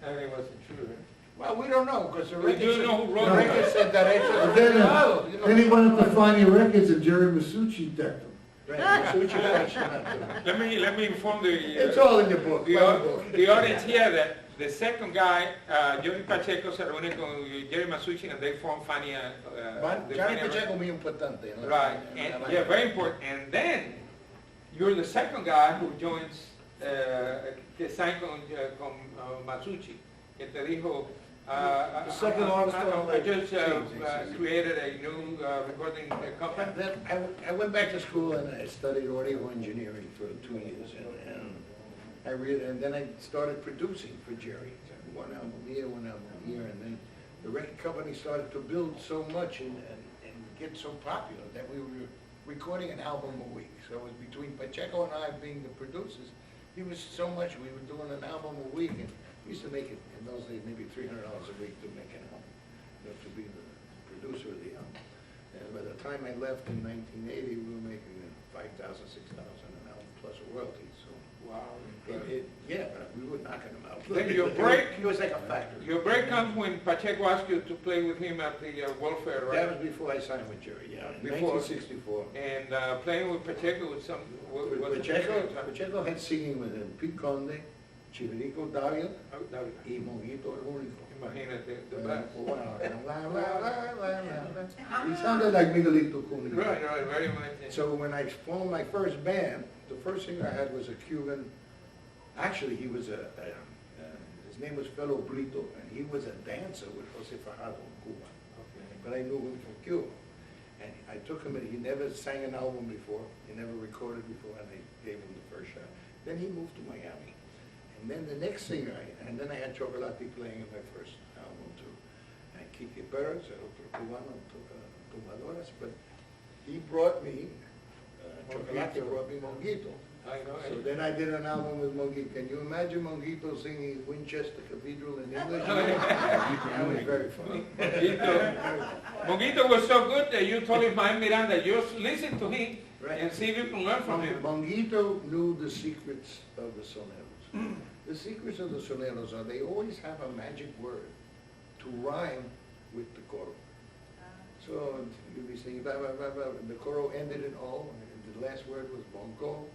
And it wasn't true, right? Well, we don't know, because the We record do said, know who wrote the it. record said that it's But then, original. then he went up to Fania Records and Jerry Masucci decked him. Right, so what you got? Let me inform It's all in the book. the audience here that the second guy, Johnny Pacheco, se reúne con Jerry Masucci and they form Fania. the Johnny Fania Pacheco muy importante. ¿no? Right, and, yeah, very important. And then you're the second guy who joins, que sign con Masucci, que te dijo, The second artist on I the just change. created a new recording company. Then I went back to school and I studied audio engineering for 2 years. And then I started producing for Jerry. One album here, one album here. And then the record company started to build so much and get so popular that we were recording an album a week. So it was between Pacheco and I being the producers. He was so much, we were doing an album a week. And We used to make it, in those days, maybe $300 a week to make an album, to be the producer of the album. And by the time I left in 1980, we were making $5,000, $6,000 an album plus royalties. So, Wow. yeah, but we were knocking them out. Then your break, It was like a factory. your break comes when Pacheco asked you to play with him at the welfare, right? That was before I signed with Jerry, yeah, in Before. 1964. And playing with Pacheco was some. Pacheco had singing with him, Pete Conde, Chivirico Dario, y Monguito el Único. Imagínate, the best. He sounded like Miguelito Cunha. Right, very much. So when I formed my first band, the first singer I had was a Cuban. Actually, he was his name was Felo Brito, and he was a dancer with Jose Fajardo in Cuba. Okay. But I knew him from Cuba. And I took him, and he never sang an album before, he never recorded before, and I gave him the first shot. Then he moved to Miami. And then the next singer, and then I had Chocolate playing in my first album too. And Kiki Perez, el otro cubano, tumbadoras, but he brought me, Chocolate brought me Monguito. I know. So then I did an album with Monguito. Can you imagine Monguito singing Winchester Cathedral in English? That was very funny. Monguito was so good that you told him, Miranda, just listen to him Right. and see if you can learn from him. Monguito knew the secrets of the soneros. The secrets of the soneros are they always have a magic word to rhyme with the coro. So you'll be singing blah, blah, blah, blah, and the coro ended in O, and the last word was bongo.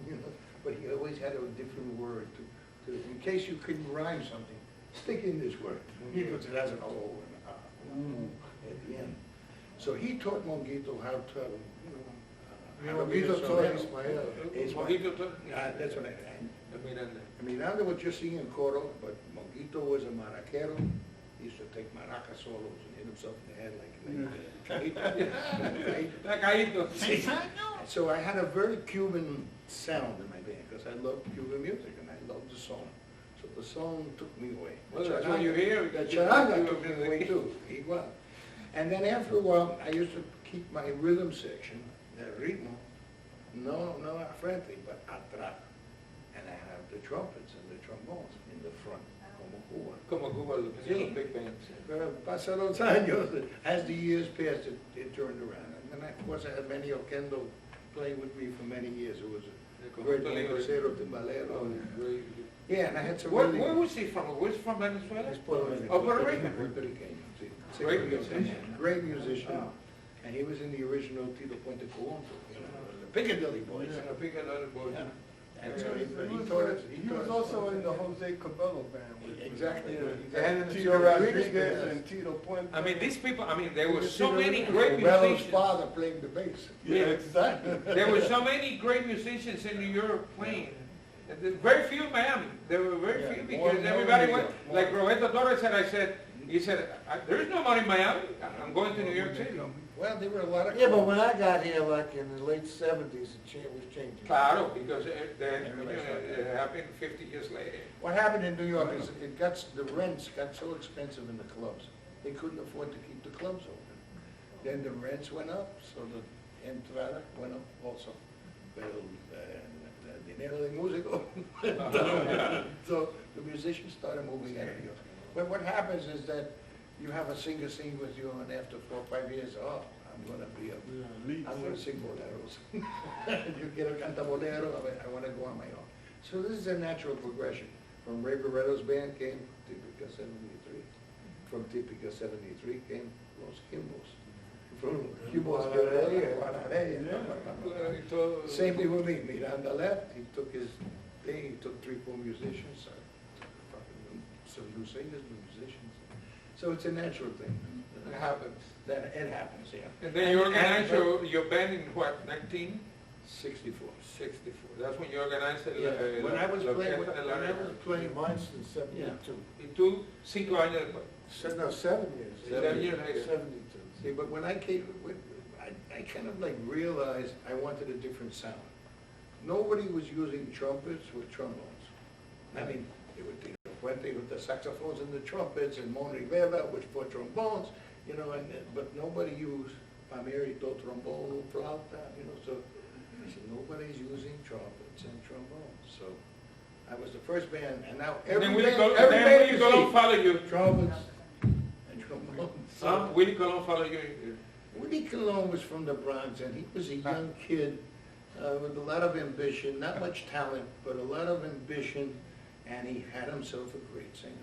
You know, but he always had a different word to in case you couldn't rhyme something, stick in this word. Because it has an O and at the end. So he taught Monguito how to, Monguito taught Ismael. Monguito taught- That's what Miranda. Miranda was just singing coro, but Monguito was a maraquero. He used to take maraca solos and hit himself in the head like Caíto. So I had a very Cuban sound in my band because I loved Cuban music and I loved the song. So the song took me away. Well, that's what you hear. The charanga took me away too. Igual. And then after a while, I used to keep my rhythm section, the ritmo, no frente, but atrás. And I have the trumpets and the trombones in the front, como Cuba. Como Cuba, Sí. big bands. Pero pasan los años, as the years passed, it turned around. And then, of course, I had Manny Oquendo playing with me for many years. It was a great bombocero, timbalero. Yeah, and I had some Where really... was he from? Was he from Venezuela? He's Puerto Rican. Oh, Puerto Rican. Puerto Rican, sí. Great musician. Great musician. And he was in the original Tito Puente Colón, you know, the Piccadilly Boys. Yeah, I pick another boy. Yeah. And so he taught us. He was also in the Jose Cabello band. Exactly. And Tito Rodríguez and Tito Puente. I mean, these people, I mean, there were so many great Bello's musicians. father playing the bass. Yeah, exactly. There were so many great musicians in New York playing. And there's very few in Miami. There were very Yeah, few more because everybody New went, York, like Roberto Torres said, he said, there is no money in Miami. I'm going to New York City. Well, there were a lot of... Yeah, but when I got here, like in the late 70s, it was changing. Claro, because it happened 50 years later. What happened in New York is the rents got so expensive in the clubs, they couldn't afford to keep the clubs open. Then the rents went up, so the entrada went up also. Pero dinero de músico. So the musicians started moving out of New York. But what happens is that you have a singer sing with you, and after 4 or 5 years, I'm going to sing boleros. You get a canta bolero, I want to go on my own. So this is a natural progression. From Ray Barretto's band came Típica 73. From Típica 73 came Los Quimbos. From Quimbos, same thing with me. Miranda left, he took his thing, he took 3 or 4 musicians, some new singers, new musicians. So it's a natural thing. It happens. It happens, yeah. And then you organized your band in what, 1964? 64. That's when you organized it. Yeah. When I was playing, Mine's in 72. Y tú, 5 años después. No, 7 years. 7 years later. 72. See, but when I came, I kind of like realized I wanted a different sound. Nobody was using trumpets with trombones. I mean, they would Tito Puente with the saxophones and the trumpets, and Mon Rivera with 4 trombones, you know, but nobody used Pamerito, trombone, flauta, you know, so I said, nobody's using trumpets and trombones. So I was the first band, and now And every then Willie band, Colon, every then band Willie you Colon see, follow you. trumpets and trombones. Huh? Willie Colon follow you. Willie Colon was from the Bronx, and he was a young kid with a lot of ambition, not much talent, but a lot of ambition, and he had himself a great singer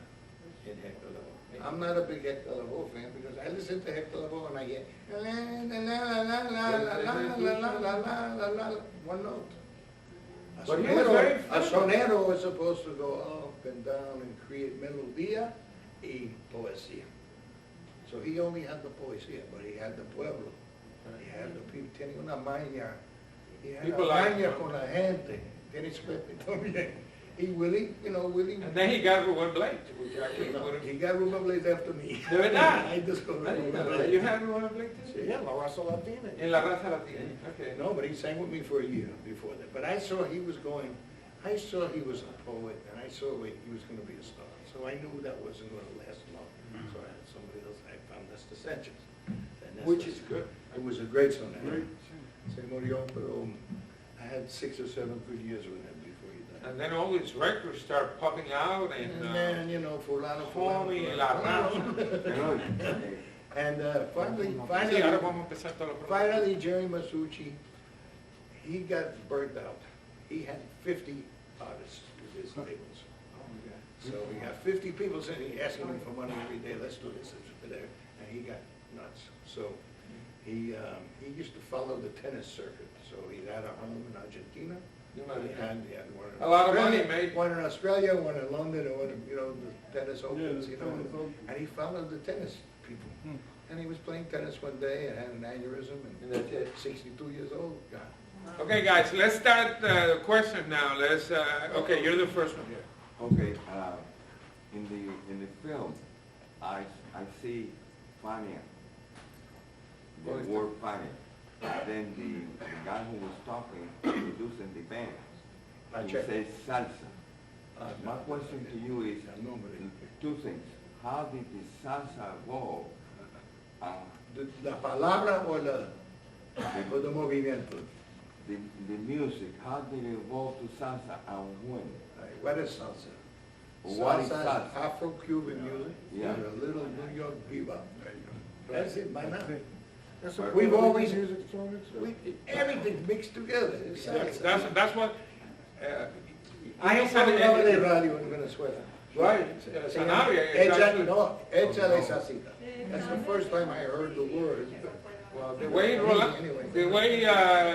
in Hector Lavoe. I'm not a big Hector Lavoe fan because I listen to Hector Lavoe and I get la la la la la la la la la la la, one note. But he was very A sonero was supposed to go up and down and create melodía y poesía. So he only had the poesía, but he had the pueblo. He had the people, tenía una maña. He had People a like maña him. con la gente. Tiene suerte también. He Willie, Willie. And then he got Ruben Blake, which I can't put him. He got Ruben Blades after me. ¿De verdad? I discovered I didn't know Ruben that. Blades. You had Ruben Blake too? Yeah, La Raza Latina. En La Raza Latina. Okay. No, but he sang with me for a year before that. But I saw he was going, I saw he was a poet, and I saw he was going to be a star. So I knew that wasn't going to last long. So I had somebody else, I found Nestor Sanchez. Which is good. It was a great sonero. Se murió, pero I had 6 or 7 good years with him before he died. And then all these records start popping out and And then, fulano, Homie, fulano. La Raza. And Sí, ahora finally, vamos a empezar todo lo finally, Jerry Masucci, he got burnt out. He had 50 artists with his labels. So we got 50 people sitting, asking him for money every day, let's do this, let's do that, and he got nuts. So he used to follow the tennis circuit. So he had a home in Argentina. He had one in A lot of Australia, money made. one in Australia, one in London, and one in, the tennis opens, and he followed the tennis people. And he was playing tennis one day and had an aneurysm, And that's it. 62 years old, God. Okay, guys, let's start the question now. Let's. Okay, you're the first one here. Okay, in the film, I see Fania, the word Fania. Then the guy who was talking, introducing the band, he says salsa. My question to you is two things. How did the salsa evolve? La palabra o the movimiento? The music, how did it evolve to salsa and when? What is salsa? What is Salsa salsa? is Afro-Cuban music. Yeah. With a little New York bebop. That's it, by now. That's what We've always, music songs. everything's mixed together. It's salsa. That's what. I am from de radio in Venezuela. Right, Sanabria is actually. No, échale salsita. That's the first time I heard the word. Well, the way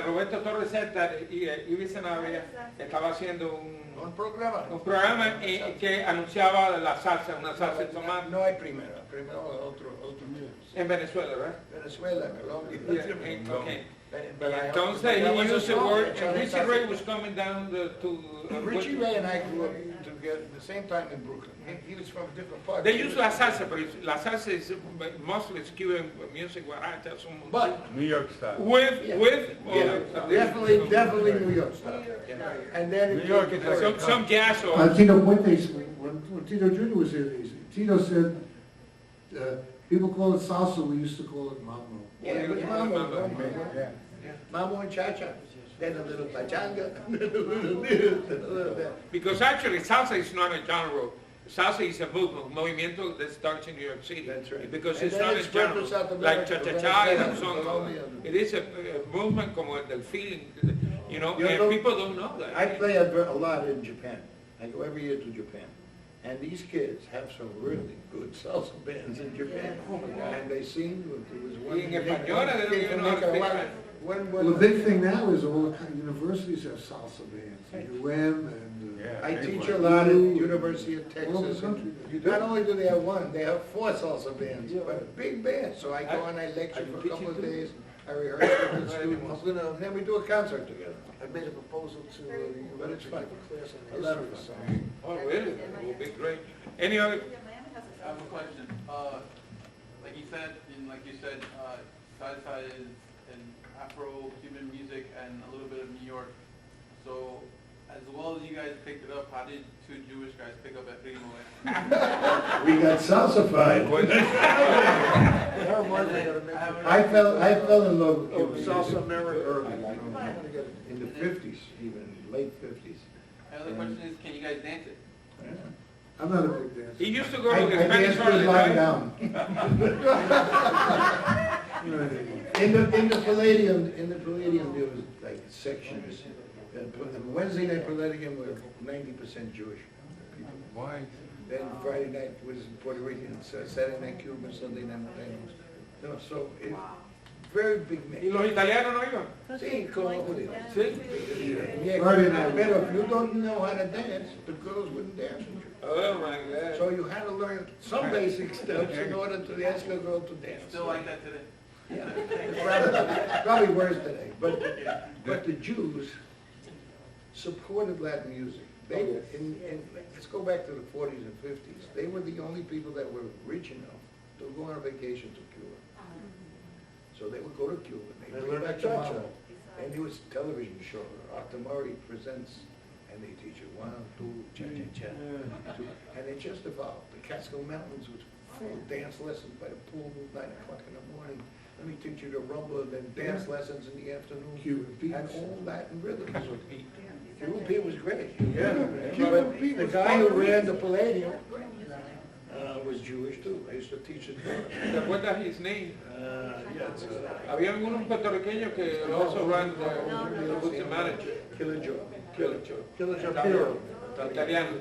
Roberto Torres said that Ibi Sanabria estaba haciendo Un programa. un programa que anunciaba la salsa, una salsa de tomate No hay primero. Primero otro. en Venezuela, right? Venezuela, Colombia. Yeah, okay. But I- Entonces that he was a used the song, word, échale and Richie salsita. Ray was coming down to. Richie Ray and I grew up together at the same time in Brooklyn. He was from different parts. They use la salsa, but la salsa is mostly it's Cuban music, guaracha, some. But New York style. With. definitely New York style. And then New York is like Some jazz or. Tito Puentes, when Tito Jr. was here, Tito said, people call it salsa, we used to call it mambo. Yeah, it was mambo. Mambo and cha-cha. Then a little pachanga, then a little this, then a little that. Because actually salsa is not a genre. Salsa is a movimiento that starts in New York City. That's right. Because And it's then not a it spread to genre. South Like America, cha-cha-cha and Venezuela, so on. Colombia. It is a movement como del feeling, You and know, people don't know that. I play a lot in Japan. I go every year to Japan. And these kids have some really good salsa bands in Japan. And they sing, there was one. Y en español, they don't even know how to speak Spanish. Well, the big thing now is all the universities have salsa bands, UM and. I teach a lot at University of All over Texas. the country. and Not only do they have one, they have 4 salsa bands, but a big band. So I go and I lecture for a couple of days. I rehearse with the students, and then we do a concert together. I made a proposal to the But it's university fun. for class on A lot of history. fun. Oh, really? That will be great. Any other? I have a question. Like you said, salsa is an Afro-Cuban music and a little bit of New York. So, as well as you guys picked it up, how did 2 Jewish guys pick up at Primo? We got salsified. I fell in love with Cuban Salsa music America. early, in the 50s, even late 50s. My other question is, can you guys dance it? I'm not a big dancer. He used to go I to the Spanish danced with lying tournament, down. In the Palladium, there was like sections. And Wednesday night Palladium were 90% Jewish people. Why? Then Friday night was Puerto Rican, Saturday night Cuban, Sunday night Latinos. No, so it, very big Y mix. los italianos no iban. Sí, como judíos. Sí. Yeah, Friday night. pero if you don't know how to dance, the girls wouldn't dance with you. Oh my God. So you had to learn some basic steps in order to ask a girl to dance. Still like that today? Yeah, it's probably worse today. But the Jews supported Latin music. They, let's go back to the 40s and 50s. They were the only people that were rich enough to go on a vacation to Cuba. So they would go to Cuba, and they bring back cha-cha. And there was a television show, Artemari Presents, and they teach you 1, 2, cha-cha-cha. And it just evolved. The Catskill Mountains was full of dance lessons by the pool, 9 o'clock in the morning. Let me teach you the rumba, then dance lessons in the afternoon. Cuban Pete. And all Latin rhythms. Cuban Pete was great. Cuban But Pete the was guy who fun. ran the Palladium was Jewish too. I used to teach his daughter. ¿Te acuerdas his name? Yes, Había algunos puertorriqueños que also ran the books and manager. Killer Joe. Killer Joe. Killer Cepero. Italiano.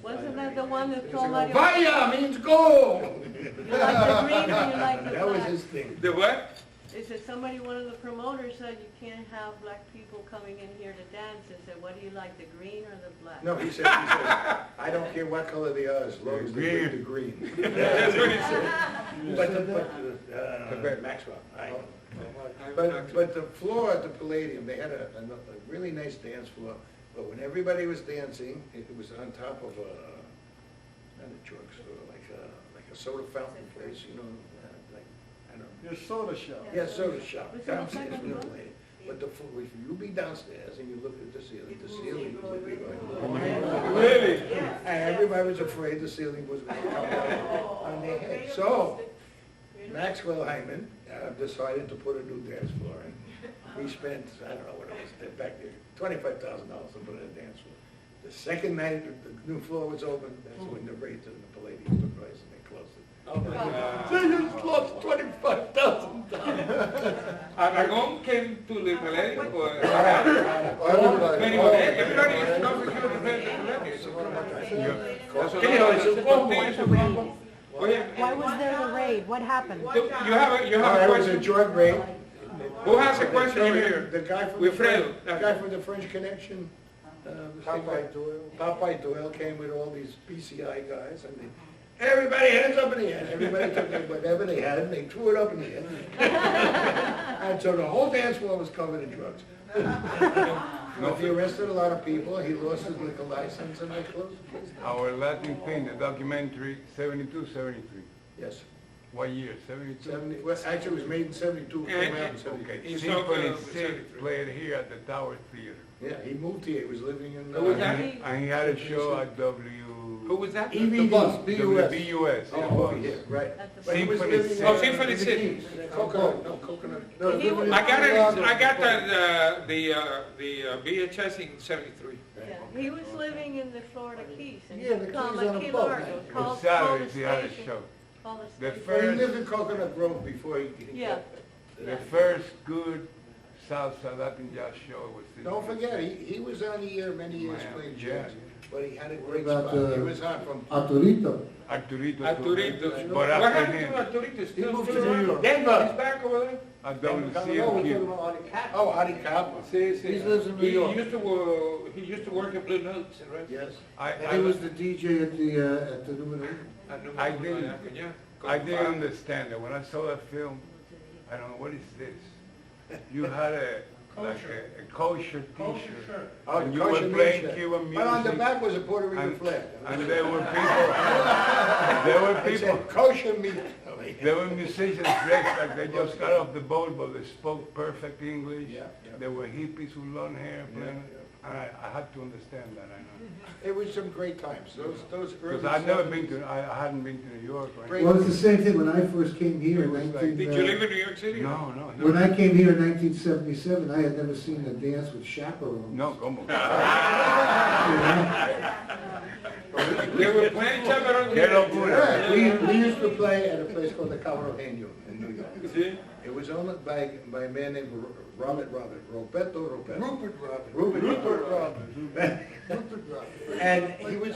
Wasn't that the one that told Mario? Vaya means go! You like the green or you like the That was black? his thing. The what? They said somebody, one of the promoters said you can't have black people coming in here to dance. They said, what do you like, the green or the black? No, he said, I don't care what color they are, as long as they bring the green. That's what he said. But Maxwell, but the floor at the Palladium, they had a really nice dance floor, but when everybody was dancing, it was on top of not a drugstore, like a soda fountain place, you know, like, I don't know. Your soda shop. Yeah, soda shop, Was it downstairs like in the a- Palladium. But if you be downstairs and you look at the ceiling would be like, Really? and everybody was afraid the ceiling was going to come down on their head. So, Maxwell Hyman decided to put a new dance floor in. We spent, I don't know what it was, back there, $25,000 to put in a dance floor. The second night the new floor was open, that's when the rate in the Palladium took place and they closed it. Oh my God. They just lost $25,000. Aragón came to the Palladium or Everybody. everybody used to come to Cuba to play the Palladium. Oye, Why was there a raid? What happened? you have a It was a question? drug raid. Who has a question here? The guy from Wilfredo. the guy from the French Connection. Popeye Doyle. Popeye Doyle came with all these PCI guys, and everybody hands up in the air. Everybody took whatever they had, and they threw it up in the air. And so the whole dance floor was covered in drugs. But he arrested a lot of people. He lost his liquor license, and they closed the place. Our Latin thing, the documentary, 72, 73. Yes. What year? 72? Well, actually, it was made in 72. Came out in 73. Okay. It's so good. Symphony 6 played here at the Tower Theater. Yeah, he moved here. He was living in. Who was that? And he had a show at Who was that? EVD, BUS. WBUS. Oh, over here, right. But he was Symphony living Six. in- Oh, Symphony in the Six. Keys. Coconut, no, Coconut. No, He living in- I got the VHS in '73. Yeah, he was living in the Florida Keys. And Yeah, the he called Keys on a Key boat. Largo. On Called the Saturdays he had a station. show. Called the The station. Well, he first, lived in Coconut Grove before he Yeah. got the first good salsa Latin jazz show was in. Don't forget, he was on the air many years Miami, playing yeah. jazz, but he had a great What about, spot. He was on from Arturito. Arturito. Arturito. But What after happened him, to Arturito? Still moved to around? New York. Denver. He's back over there? at No, WCMQ. Oh, Adi Kappa. Sí, sí. He lives in New York. He used to work at Blue Notes, right? Yes. And he was the DJ at the Numero Uno. I didn't understand it. When I saw that film, I don't know, what is this? You had a kosher t-shirt. Oh, And the you were kosher playing meat Cuban shirt. But on the music. back was a Puerto Rican And, flag. and there were It said kosher meat. there were musicians dressed like they just got off the boat, but they spoke perfect English. Yeah, yeah. There were hippies with long hair playing. And I had to understand that, I know. It was some great times, those early. Because I've never 70s. been to, I hadn't been to New York or Great. Well, it's the same thing when I first came here in It was like- 19... Did you live in New York City? No, no, When no. I came here in 1977, I had never seen a dance with chaperones. No, como. You We used to play at a place called the Cubano in New York. See? It was owned by a man named Roberto Robert. Rupert Robert. And he was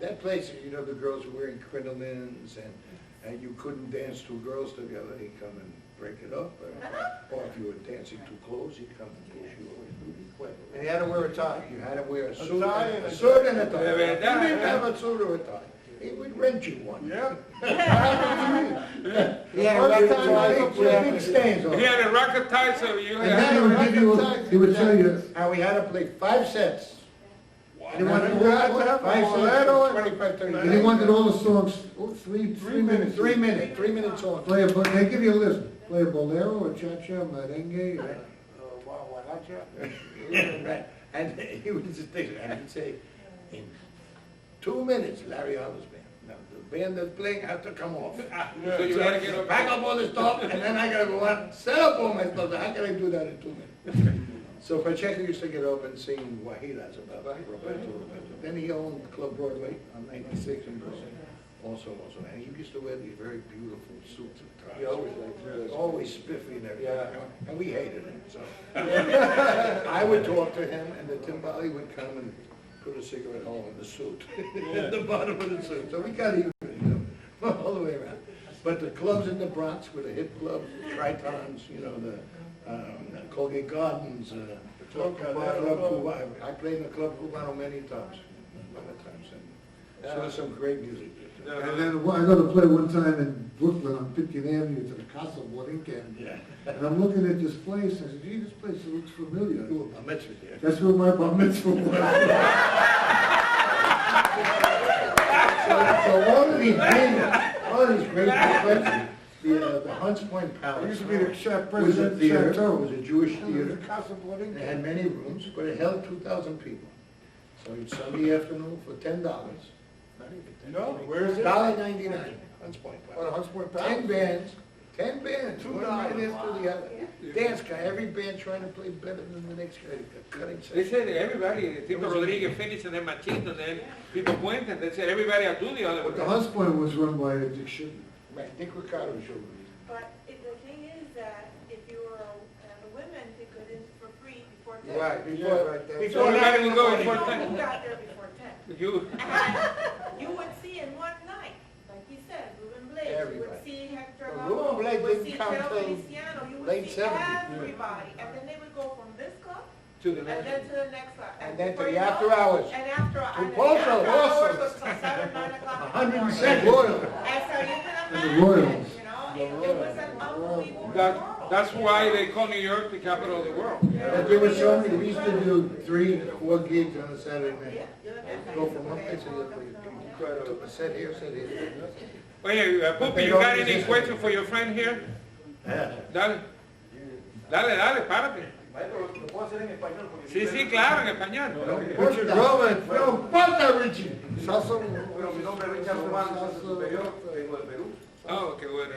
that place, you know, the girls were wearing crinolines and you couldn't dance two girls together. He'd come and break it up. Or if you were dancing too close, he'd come and push you away. And he had to wear a tie. You had to wear a suit, tie and and a a suit and a tie. Yeah, You yeah. didn't have a suit or a tie. He would rent you one. Yeah. He had a First record time tie I with ever- big stains on He it. had a rocket tie, so you And had. then he would give you, he would tell you, And we had to play 5 sets. And he wanted You had to have a 5 bolero sets, and 25, 30. and he wanted all the songs, 3 minutes. 3 minutes on. Play a, they give you a list, play a bolero, a cha-cha, merengue, Right. And he would just think, and he'd say, in 2 minutes, Larry Harlow's band. Now, the band that's playing has to come off. So you had to get up. Pack up all the stuff, and then I gotta go out, set up all my stuff. How can I do that in 2 minutes? So Pacheco used to get up and sing Guajiras about Roberto. Then he owned Club Broadway on 96 and also. And he used to wear these very beautiful suits and ties. He always liked Always spiffy and everything. Yeah. And we hated him, so. I would talk to him, and the timbali would come and put a cigarette hole in the suit, at the bottom of the suit. So we got even, you know, all the way around. But the clubs in the Bronx were the hip clubs, the Tritons, you know, the Colgate Gardens, Club Cubano. I played in the Club Cubano many times. And saw some great music. and then I got to play one time in Brooklyn on 50th Avenue to the Casa Borinquen. Yeah. And I'm looking at this place, I said, gee, this place looks familiar. Ooh, I met you there. That's where my bar mitzvah was. So all of these great places, the Hunts Point Palace. It used to be the chef was a president theater, it chateau. was a Jewish theater. Casa Borinquen. It had many rooms, but it held 2,000 people. So each Sunday afternoon for $10. Not even $10. No, where is it? $1.99, Hunts Point What, Palace. Hunts Point 10 Palace? bands, one right after the other. Dance guy, every band trying to play better than the next guy, cutting They session. said everybody, Tito Rodríguez finished and then Machito, then Pipo Puente, they said everybody will do the other But the one. Hunts Point was run by Dick Shipman. Right, Dick Ricardo showed me. But the thing is that if you were a women, they could in for free before 10. Right, So everybody will go before You 10. got there before 10. You, And you would see in one night, like he said, Ruben Blades, you Everybody. would see Hector Well, Lavoe, Ruben Blades you would didn't see come Cheo till Feliciano, you would late see 70s. everybody. And then they would go from this club to the and next. then to the next club. And then to before the you know after it, hours. And after, and the Poso, after Poso. hours was till 7, 9 o'clock in the morning. 102nd Royal. And so you can And the imagine, Royals. you know, it was an unbelievable That, world. that's why they call New York the capital of the world. But there was so many, we used to do 3, 4 gigs on a Saturday night. Yeah, Go from one place to the other. Incredible. Sit here, sit here. Oye, Pupi, you got any question for your friend here? Dale. Dale, párate. Sí, sí, claro, en español. Richard Robert, no importa, Richie. Bueno, mi nombre es Richard Román, socio superior, vengo de Perú. Oh, qué bueno.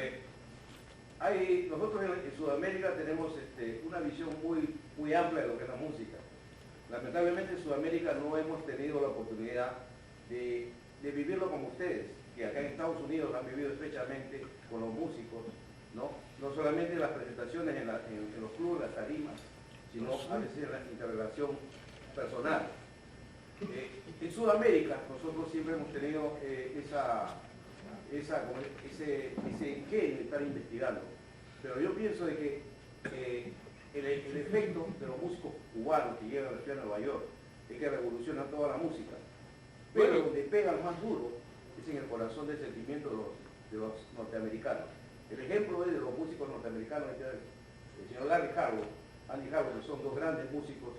Nosotros en Sudamérica tenemos una visión muy amplia de lo que es la música. Lamentablemente en Sudamérica no hemos tenido la oportunidad de vivirlo como ustedes, que acá en Estados Unidos han vivido estrechamente con los músicos, ¿no? No solamente las presentaciones en los clubes, las tarimas, sino a veces en la interrelación personal. En Sudamérica nosotros siempre hemos tenido ese ingenio de estar investigando, pero yo pienso de que el efecto de los músicos cubanos que llegan a la ciudad de Nueva York es que revolucionan toda la música, pero Bueno. donde pegan más duro es en el corazón del sentimiento de los norteamericanos. El ejemplo es de los músicos norteamericanos, el señor Larry Harlow, Andy Harlow, que son dos grandes músicos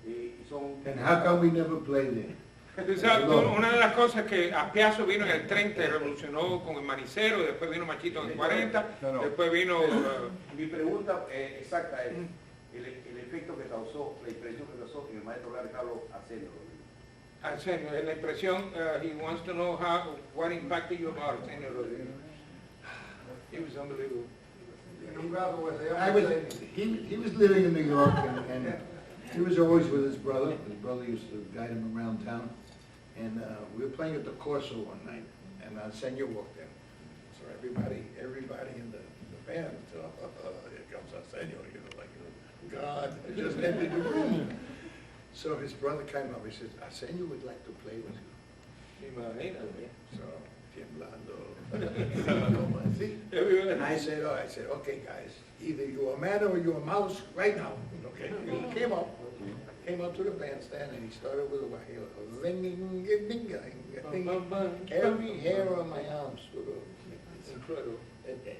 y son... And how come we never played there? Tú sabes, una de las cosas que Apiazo vino en el 30 y revolucionó con el Manicero, después vino Machito en el 40, después vino... Mi pregunta exacta es el efecto que causó, la impresión que causó en el maestro Larry Harlow Arsenio Rodríguez. Arsenio, la impresión, he wants to know what impacted you about Arsenio Rodríguez. He was unbelievable. He was living in New York, and he was always with his brother. His brother used to guide him around town. And we were playing at the Corso one night, and Arsenio walked in. So everybody in the band, here comes Arsenio, God, I just entered the room. So his brother came up, he says, Arsenio would like to play with you. So, temblando. I said, okay guys, either you're a man or you're a mouse right now, okay? He came up to the bandstand and he started with a wahila. Every hair on my arms stood up. It's incredible.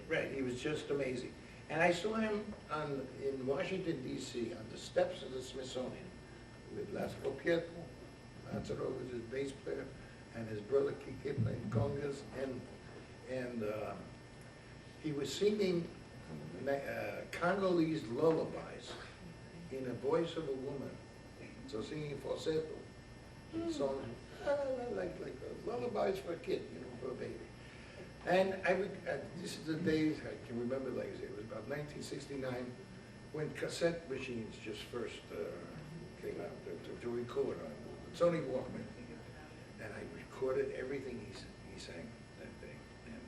Right, he was just amazing. And I saw him in Washington, D.C., on the steps of the Smithsonian with Lázaro Prieto. Lázaro was his bass player, and his brother Kike playing congas, and he was singing Congolese lullabies in the voice of a woman. So singing falsetto, songs like lullabies for a kid, for a baby. And this is the days, I can remember like I say, it was about 1969 when cassette machines just first came out to record on Sony Walkman. And I recorded everything he sang that day. And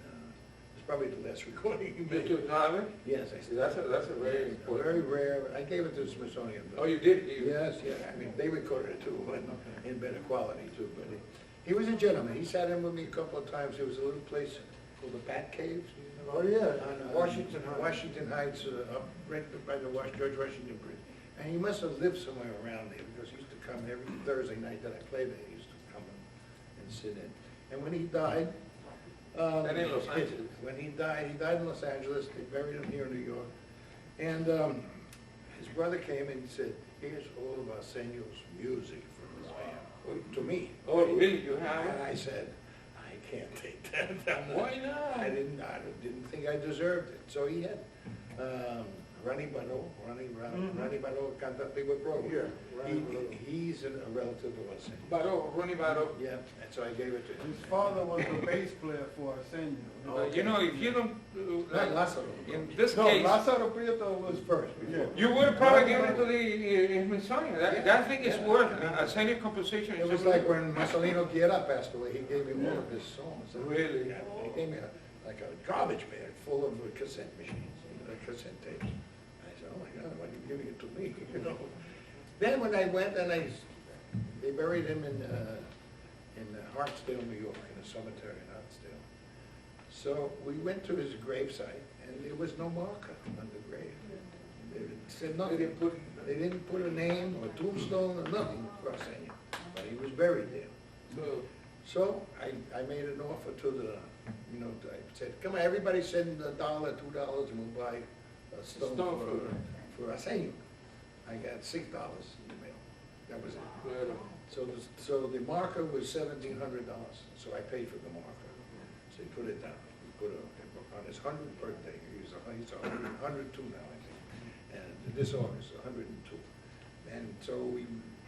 it's probably the last recording he made. Did you have it? Yes, I said. That's a very important. Very rare. I gave it to the Smithsonian. Oh, you did? Yes, yeah. I mean, they recorded it too, but in better quality too. But he was a gentleman. He sat in with me a couple of times. There was a little place called the Bat Caves. Oh, yeah, On Washington Heights. Washington Heights, up right by the George Washington Bridge. And he must have lived somewhere around there because he used to come every Thursday night that I played there. He used to come and sit in. And when he died, And in Los Angeles. when he died in Los Angeles. They buried him here in New York. And his brother came and said, here's all of Arsenio's music from his band, to me. Oh, really? You have And it? I said, I can't take that. Why not? I didn't think I deserved it. So he had Ronnie Bano cantante with Bro. Yeah, Ronnie Bano. He's a relative of Arsenio. Baro, Ronnie Baro. Yeah, and so I gave it to him. His father was the bass player for Arsenio. You know, if you don't, Not Lázaro. in this No, case, Lázaro Prieto was First. Yeah. you would have probably given it to the Smithsonian. That thing is worth a senior compensation. It was like when Marcelino Guerra passed away, he gave me one of his songs. Really? Yeah, he gave me like a garbage bag full of cassette machines, cassette tapes. I said, oh my God, why are you giving it to me? Then when I went and they buried him in Hartsdale, New York, in a cemetery in Hartsdale. So we went to his gravesite and there was no marker on the grave. They said nothing. They didn't put a name or a tombstone or nothing for Arsenio, but he was buried there. So I made an offer to the, I said, come on, everybody send $1, $2, and we'll buy a stone for Arsenio. I got $6 in the mail. That was it. So the marker was $1,700. So I paid for the marker. So he put it down. He put on his 100th birthday. He's 102 now, I think. And this August, 102. And so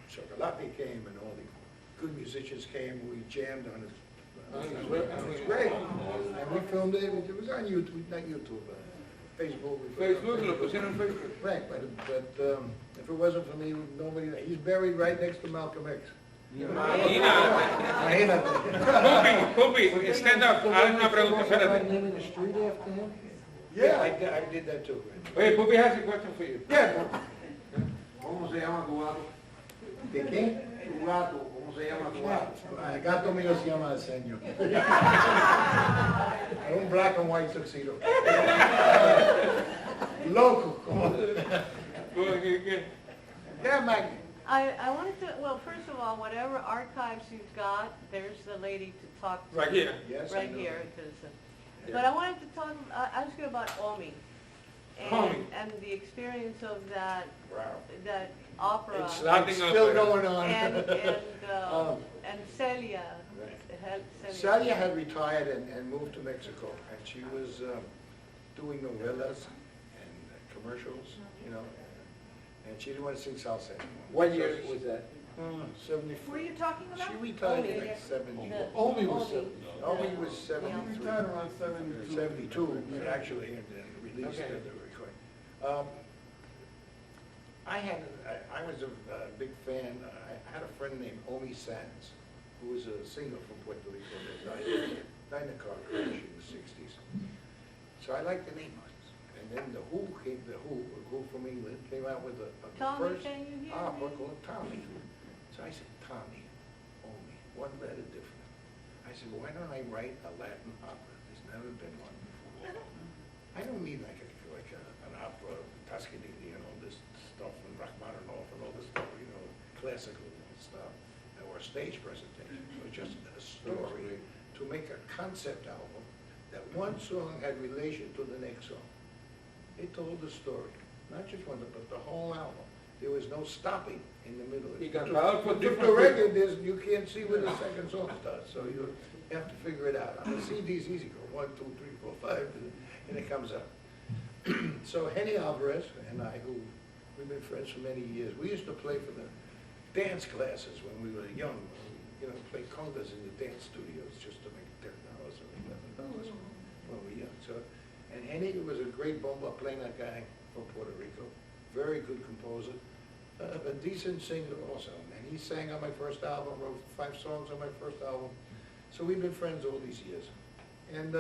Chocolate came and all the good musicians came. We jammed on his grave. And we filmed it. It was on YouTube, not YouTube, Facebook. Facebook, lo pusieron en Facebook. Right, but if it wasn't for me, nobody, he's buried right next to Malcolm X. Imagínate. Pupi, stand up. Haz una pregunta, espérate. Naming the street after him? Yeah, I did that too. Oye, Pupi has a question for you. Yeah. ¿Cómo se llama tu gato? ¿De qué? Tu gato, ¿cómo se llama tu gato? El gato mío se llama Arsenio. Un black and white tuxedo. Loco. Yeah, Maggie. I wanted to, well, first of all, whatever archives you've got, there's the lady to talk to. Right here. Yes, I Right know. here, but I wanted to talk, ask you about Omi. Omi. And the experience of that Wow. opera. It's Nothing still up there. going on. And Celia. Right. Celia had retired and moved to Mexico, and she was doing novelas and commercials, and she didn't want to sing salsa anymore. What year was that? 74. Were you talking about? She retired in Omi. like 70. Omi was 70. Omi was He 73. retired around 72. 72, actually, and then released Okay. the recording. I was a big fan. I had a friend named Omi Sands. who was a singer from Puerto Rico that died in a car crash in the 60s. So I liked the name of it. And then the Who a group from England, came out with the Tommy, first can you hear opera me? called Tommy. So I said, Tommy, only, one letter different. I said, why don't I write a Latin opera? There's never been one before. I don't mean like an opera, Toscanini and all this stuff, and Rachmaninoff and all this stuff, you know, classical stuff, or a stage presentation. It was just a story to make a concept album that one song had relation to the next song. It told the story, not just one, but the whole album. There was no stopping in the middle. Y cantado por The different record, people. you can't see where the second song starts, so you have to figure it out. On the CD's easy, go 1, 2, 3, 4, 5, and it comes up. So Henny Alvarez and I, who we've been friends for many years, we used to play for the dance classes when we were young. You know, play congas in the dance studios just to make $10 or $11 when we were young. So, and Henny was a great bomba plena guy from Puerto Rico, very good composer, a decent singer also. And he sang on my first album, wrote 5 songs on my first album. So we've been friends all these years. And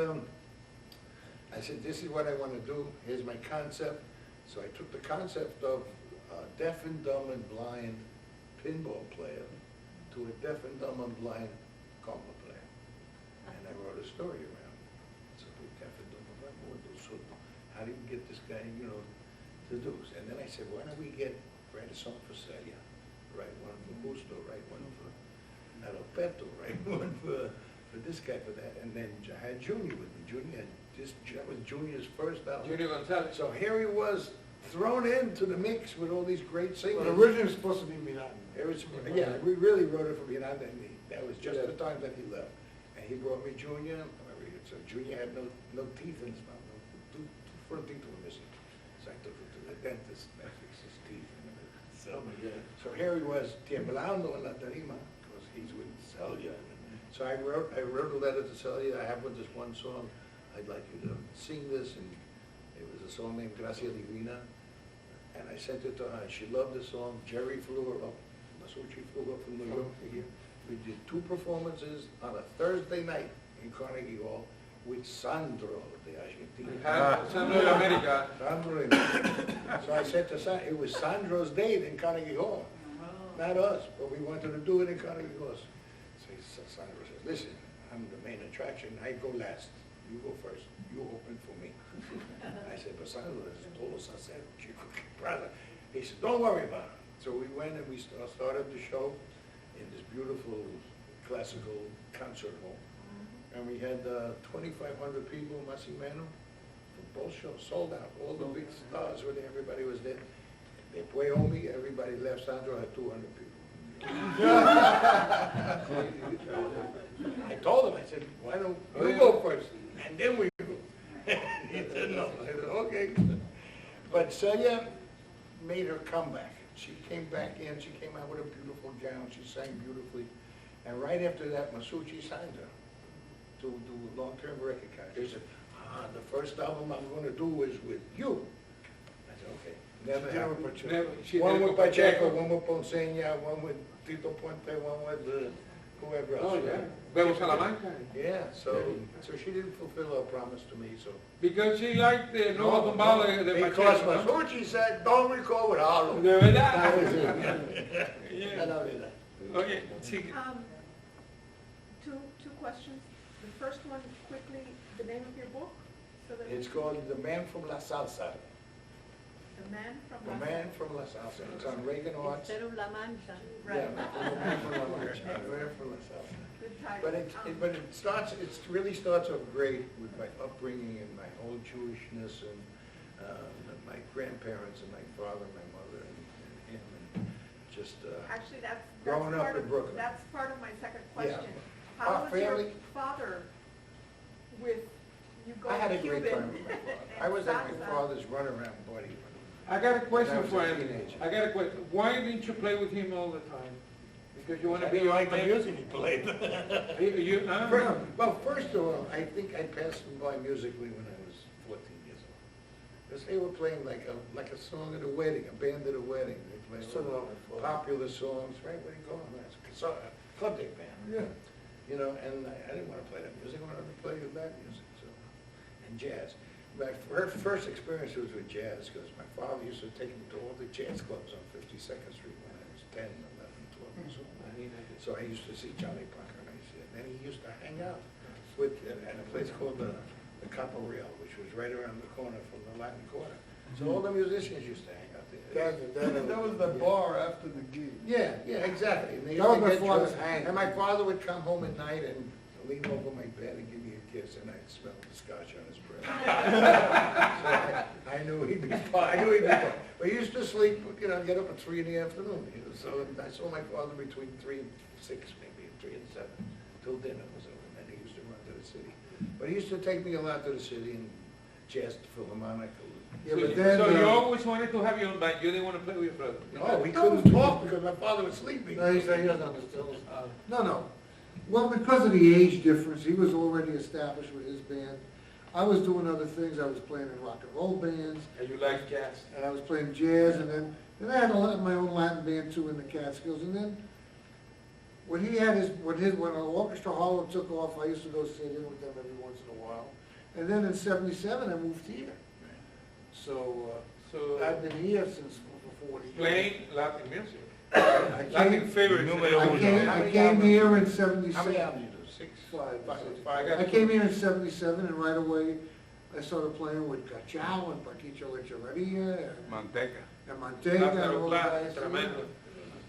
I said, this is what I want to do. Here's my concept. So I took the concept of a deaf and dumb and blind pinball player to a deaf and dumb and blind conga player. And I wrote a story around it. So we deaf and dumb and blind, how do you get this guy, you know, to do? And then I said, why don't we write a song for Celia, write one for Busto, write one for Alberto, write one for this guy, for that. And then I had Junior with me. That was Junior's first album. Junior Gonzalez. So here he was, thrown into the mix with all these great singers. But originally it was supposed to be Miranda. It was, yeah, we really wrote it for Miranda, and that was just the time that he left. And he brought me Junior. So Junior had no teeth in his mouth, two front teeth were missing. So I took him to the dentist, and I fixed his teeth. So here he was, temblando en la tarima, because he's with Celia. So I wrote a letter to Celia. I have this one song. I'd like you to sing this, and it was a song named Gracia Divina. And I sent it to her, and she loved the song. Jerry flew her up. Masucci flew up from New York to here. We did 2 performances on a Thursday night in Carnegie Hall with Sandro de Argentina. Sandro de America. Sandro de So I said to Sandro, it was Sandro's date in Carnegie Hall, not us, but we wanted to do it in Carnegie Hall. So Sandro says, listen, I'm the main attraction, I go last. You go first, you open for me. I said, but Sandro is todos hacer, chico, brother. He said, don't worry about it. So we went and we started the show in this beautiful classical concert hall. And we had 2,500 people, Massimeno, for both shows, sold out. All the big stars were there, everybody was there. Después Omi, everybody left. Sandro had 200 people. I told him, I said, why don't you go first? And then we go. He said, no. I said, okay. But Celia made her comeback. She came back in, she came out with a beautiful gown, she sang beautifully. And right after that, Masucci signed her to do long-term record contract. He said, the first album I'm going to do is with you. I said, okay. Never happened. One with Pacheco, one with Ponceña, one with Tito Puente, one with whoever else. Oh, yeah. Bebo Salamanca. Yeah, so she didn't fulfill her promise to me, so. Because she liked the Nuevo Tumbado de Pacheco. Because Masucci said, don't record with Harlow. De verdad. That was it. Yeah. Okay, sí. Two questions. The first one, quickly, the name of your book? So that It's called The Man from La Salsa. The Man from The Man from La Salsa. It's on Reagan Arts. Instead of La Mancha. Right. Yeah, The Man from La Mancha. The Man from La Salsa. Good title. But it really starts off great with my upbringing and my whole Jewishness and my grandparents and my father, and my mother, and him, and just Actually, that's growing up part in of, Brooklyn. that's part of my second Yeah. question. Our How was your family- father with you going I had a Cuban great time with my father. I was like my father's runaround buddy. I got a question When I was for a him. teenager. I got a question. Why didn't you play with him all the time? Because you want to I be didn't your like the man? music he played. First of all, I think I passed him by musically when I was 14 years old. Because they were playing like a song at a wedding, a band at a wedding. They played popular songs, right? Where you going? club deck band. Yeah. You know, and I didn't want to play that music, I wanted to play that music, so, and jazz. My first experience was with jazz, because my father used to take me to all the jazz clubs on 52nd Street when I was 10, 11, 12 years old. So I used to see Johnny Parker, and then he used to hang out with, at a place called the Caporeal, which was right around the corner from the Latin Quarter. So all the musicians used to hang out there. That was the bar after the gig. Yeah, exactly. And they used That was to my get father's drunk, hang. and my father would come home at night and lean over my bed and give me a kiss, and I'd smell the scotch on his breath. So I knew he'd be fine. But he used to sleep, you know, get up at 3 in the afternoon. You know, so I saw my father between 3 and 6, maybe 3 and 7, till dinner was over, and then he used to run to the city. But he used to take me a lot to the city and jazz the Philharmonic. Yeah, but then, So you always wanted to have your own band, you didn't want to play with your brother? No, we couldn't talk because my father was sleeping. No, he said he doesn't understand. No. Well, because of the age difference, he was already established with his band. I was doing other things. I was playing in rock and roll bands. And you like jazz? And I was playing jazz, and then I had my own Latin band too in the Catskills. And then when when our orchestra Harlow took off, I used to go sit in with them every once in a while. And then in '77, I moved here. So I've been here since for 40 years. Playing Latin music. Latin favorites. I came here in How '77. many albums you do? 6? 5. I came here in '77, and right away I started playing with Cachao and Paquito Echeverria Manteca. and Manteca and all the guys. Tremendo.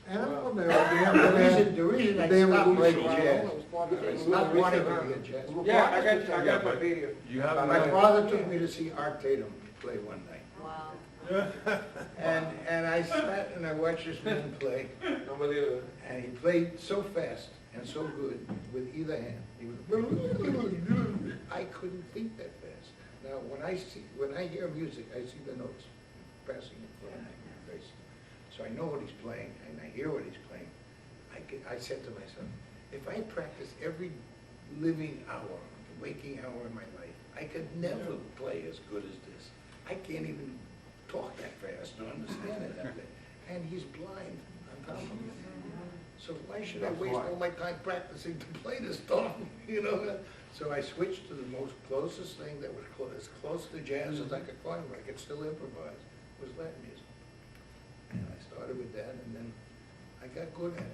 And I'm from there. The reason I band stopped was playing Cubano. jazz, it's not wanting to be a jazz. Yeah, I got my video. You have My father took me to see Art Tatum play one night. Wow. And I sat and I watched this man play, Unbelievable. and he played so fast and so good with either hand. He would, I couldn't think that fast. Now, when I hear music, I see the notes passing in front of my face. So I know what he's playing, and I hear what he's playing. I said to myself, if I practice every living hour, waking hour in my life, I could never play as good as this. I can't even talk that fast or understand it that way. And he's blind on top of me. So why should I waste all my time practicing to play this stuff, you know? So I switched to the most closest thing that was as close to jazz as I could find, where I could still improvise, was Latin music. And I started with that, and then I got good at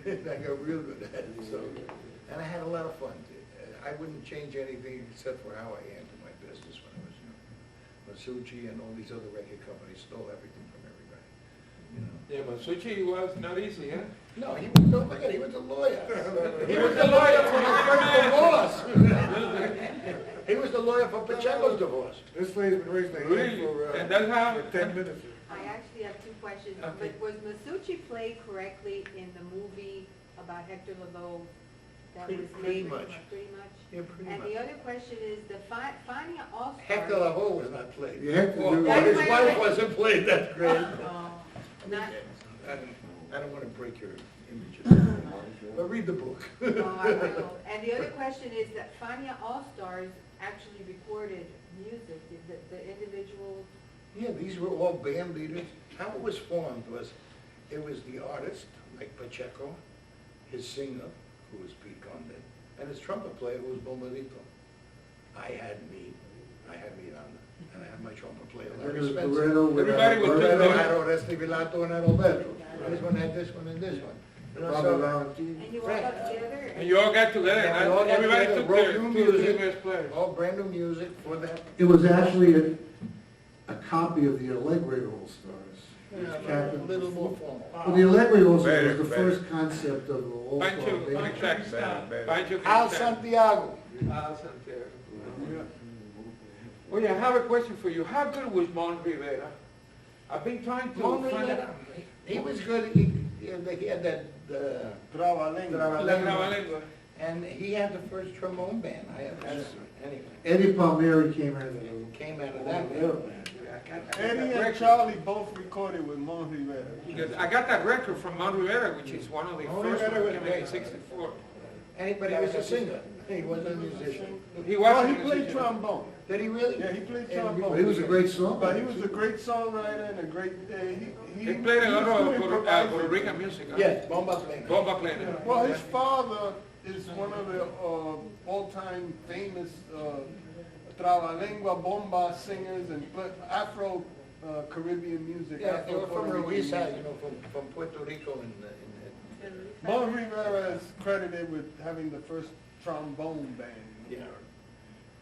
it. I got real good at it. So, and I had a lot of fun. I wouldn't change anything except for how I handled my business when I was young. Masucci and all these other record companies stole everything from everybody. You know? Yeah, but Suchi was not easy, huh? No, don't forget, he was a lawyer. He was the lawyer for his first divorce. He was the lawyer for Pacheco's divorce. This lady's been raising her hand Really? And that's how? for 10 minutes. I actually have 2 questions, Okay. but was Masucci played correctly in the movie about Hector Lavoe that was Pretty made? much. Pretty much? Yeah, pretty And much. the other question is, the Fania All-Stars. Hector Lavoe was not played. You have to do Well, his That's wife my- wasn't played that great. Not, I don't want to break your images, but read the book. oh, I will. And the other question is that Fania All-Stars actually recorded music, the individual. Yeah, these were all band leaders. How it was formed was, it was the artist, like Pacheco, his singer, who was Pete Condit, and his trumpet player, who was Bomberito. I had me on it, and I had my trumpet player, Larry Spencer. Everybody was Loretto had Oreste Vilato and Adalberto. This one had this one and this one. You know, Bobby so- Valentine. And you all got together? And you all got together, Yeah, we and all got everybody together, took wrote their new two or three music. best players. All brand new music for that. It was actually a copy of the Allegri All-Stars. Yeah, a little more formal. Well, the Allegri All-Stars Better, was the better. first concept of the All-Star Pancho, band. Pancho Al Cristal. Santiago. Al Santiago. Oh yeah, I have a question for you. How good was Mon Rivera? I've been trying to Mon find Rivera, out. he was good. He had that, Trabalengua. and he had the first trombone band I ever saw. Anyway, Eddie Palmieri came out of it. came out of that band. Eddie and Charlie both recorded with Mon Rivera. Because I got that record from Mon Rivera, which is one of the Mon first Rivera ones was came out in great. '64. But he was a singer, he wasn't a musician. He Well, was he a played musician. trombone. Did he really? Yeah, he played And trombone. He was a great songwriter. But he was a great songwriter and a great, He played a lot was of doing Puerto improvising. Rican music. Huh? Yes, bomba plena. Bomba plena. Well, his father is one of the all-time famous trabalengua bomba singers and Afro Caribbean music. Yeah, they were Afro from Puerto Rican Luisa, music. you know, from Puerto Rico and. Bon Rivera is credited with having the first trombone band in New Yeah. York.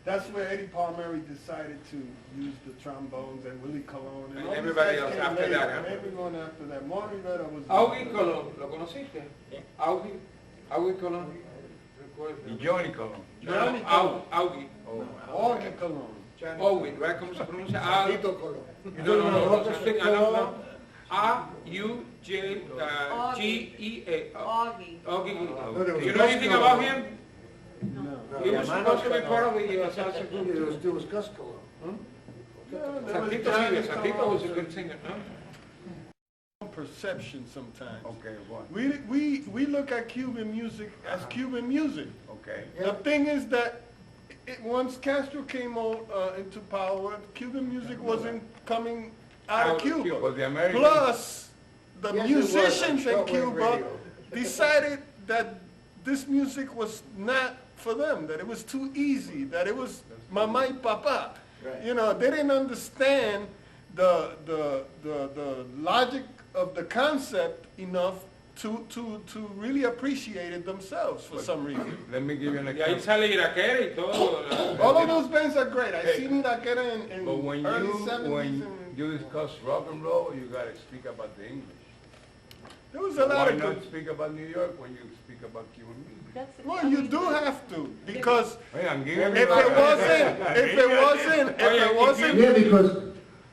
That's where Eddie Palmieri decided to use the trombones and Willie Colon And all these everybody guys else came after later, that, and huh? everyone after that. Bon Rivera was. Augie Colón, ¿lo conociste? Yeah. Augie Colón. Y Johnny Colón. No, Augie. Augie Colon. Augie, ¿verdad? ¿Cómo se pronuncia? Augie. Tito Colón. No. A-U-J-G-E-A. Augie. Augie. You know anything about him? No. He was supposed to be part of the salsa It group. was Gus Colón. Santito Silvia. Santito was a good singer, no? Perception sometimes. Okay, what? We look at Cuban music as Cuban music. Okay. The thing is that once Castro came into power, Cuban music wasn't coming out of Cuba. But the Americans. Plus, the Yes, it was, musicians on in shortwave Cuba radio. decided that this music was not for them, that it was too easy, that it was mama y papa. Right. You know, they didn't understand the logic of the concept enough to really appreciate it themselves for some reason. Let me give you an Y ahí example. sale Iraquera y todo. All of those bands are great. I seen Iraquera in But when early 70s. when and you discuss rock and roll, you gotta speak about the English. there was a lot Why of not good. speak about New York when you speak about Cuban music? That's- Well, you do have to, because Hey, I'm giving if it wasn't, Yeah,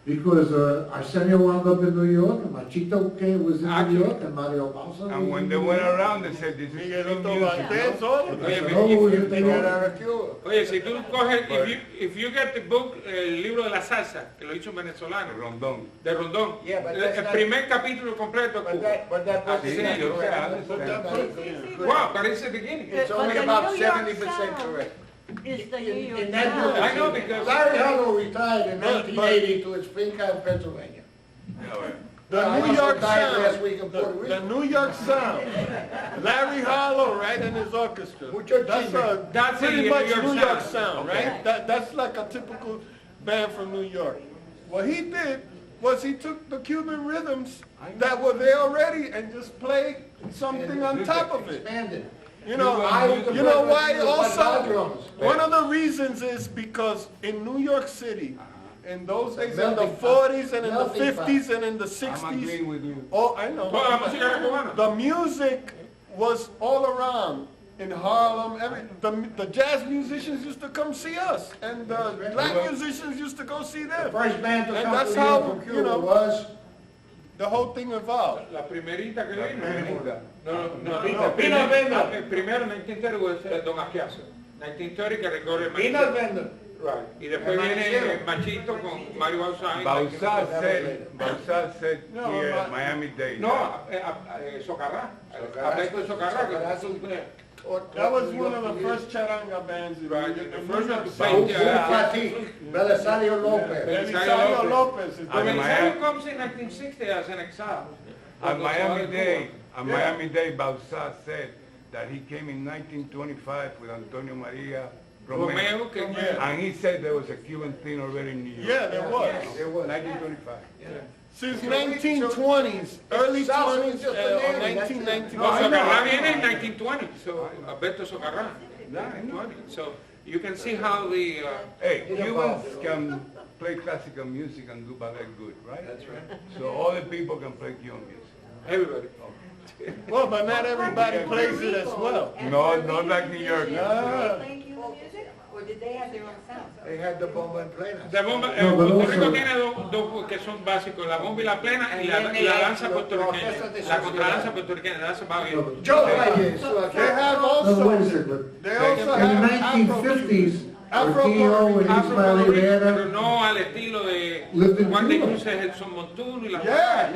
because Arsenio wound up in New York, and Machito was in New York, and Mario Bausa. And when they went around, they said, this is Miguelito Cuban music. Valdez, all of Oye, them. No, was in They New got York. out of Cuba. Oye, si tú coges, if you get the book, el libro de la salsa, que lo hizo un venezolano, Rondón. de Rondón, Yeah, but that's el not- primer capítulo completo es Cuba. But that book Sí, is not yo sé, correct. I understand. Wow, but it's the beginning. It's But only the about New York 70% sound correct. Is the New York In that book, sound. I know because Larry Harlow retired in But- 1980 to his fincas in Pennsylvania. Yeah, well. The I New also York died last sound, week in Puerto the Rico. New York sound. Larry Harlow, right, and his orchestra. Mucho That's chisme. That's a pretty New much York New York sound. sound, right? That's like a typical band from New York. What he did was he took the Cuban rhythms that were there already and just played something on top of it. Expanded. You know, I was the you know first why one to use also? drums. One of the reasons is because in New York City, in those days, in the melting pot. 40s and in the Melting pot. 50s and in the I'm 60s, agreeing with you. oh, I know. Toda la música era cubana. The music was all around in Harlem. The jazz musicians used to come see us, and the black musicians used to go see The them. first band to And come that's to how, New York from you Cuba know, was the whole thing evolved. La primerita que vino. No, Peanut Vendor. El primero en 1930 was Don Aquiazo. 1930 que recorre el Peanut Vendor. Right. Y después viene Machito con Mario Bausá. Bausá said No, here but- at Miami Dade. No, Socarrá. Alberto de Socarrá. That was one of the first charanga bands in Right, New the York first one to City. play Belisario Lopez. Belisario Lopez is the When And one. Belisario comes in 1960 as an exile. At Miami Dade, Bausá said that he came in 1925 with Antonio Maria Romeo. Romeo, que Yeah. And he said there was a Cuban thing already in New York. Yeah, there was. There was. 1925. Since 1920s, early Salsa was 20s, just a or name, that's it. 1990s. No, Socarrá viene in 1920, so Alberto Socarrá. 1920. So you can see how the Hey, Cubans can play classical music and do ballet good, right? That's right. So all the people can play Cuban music. everybody. Well, but not everybody plays it as well. No, not like New York. Did they play Cuban music, or did they have their own sound? They had the bomba and plena. La bomba, No, pero Puerto Rico also- tiene dos que son básicos, la bomba y la plena y la danza puertorriqueña, la contradanza puertorriqueña, la danza baguette. Joe Reyes. They have No, wait a also, second, they also but in the have 1950s, Afro- Ortio and Afro Ismael Puerto Rico, pero Rivera, no al estilo de Lived in Juan de Cuba. Cruz, Edson Montuno y la yeah. and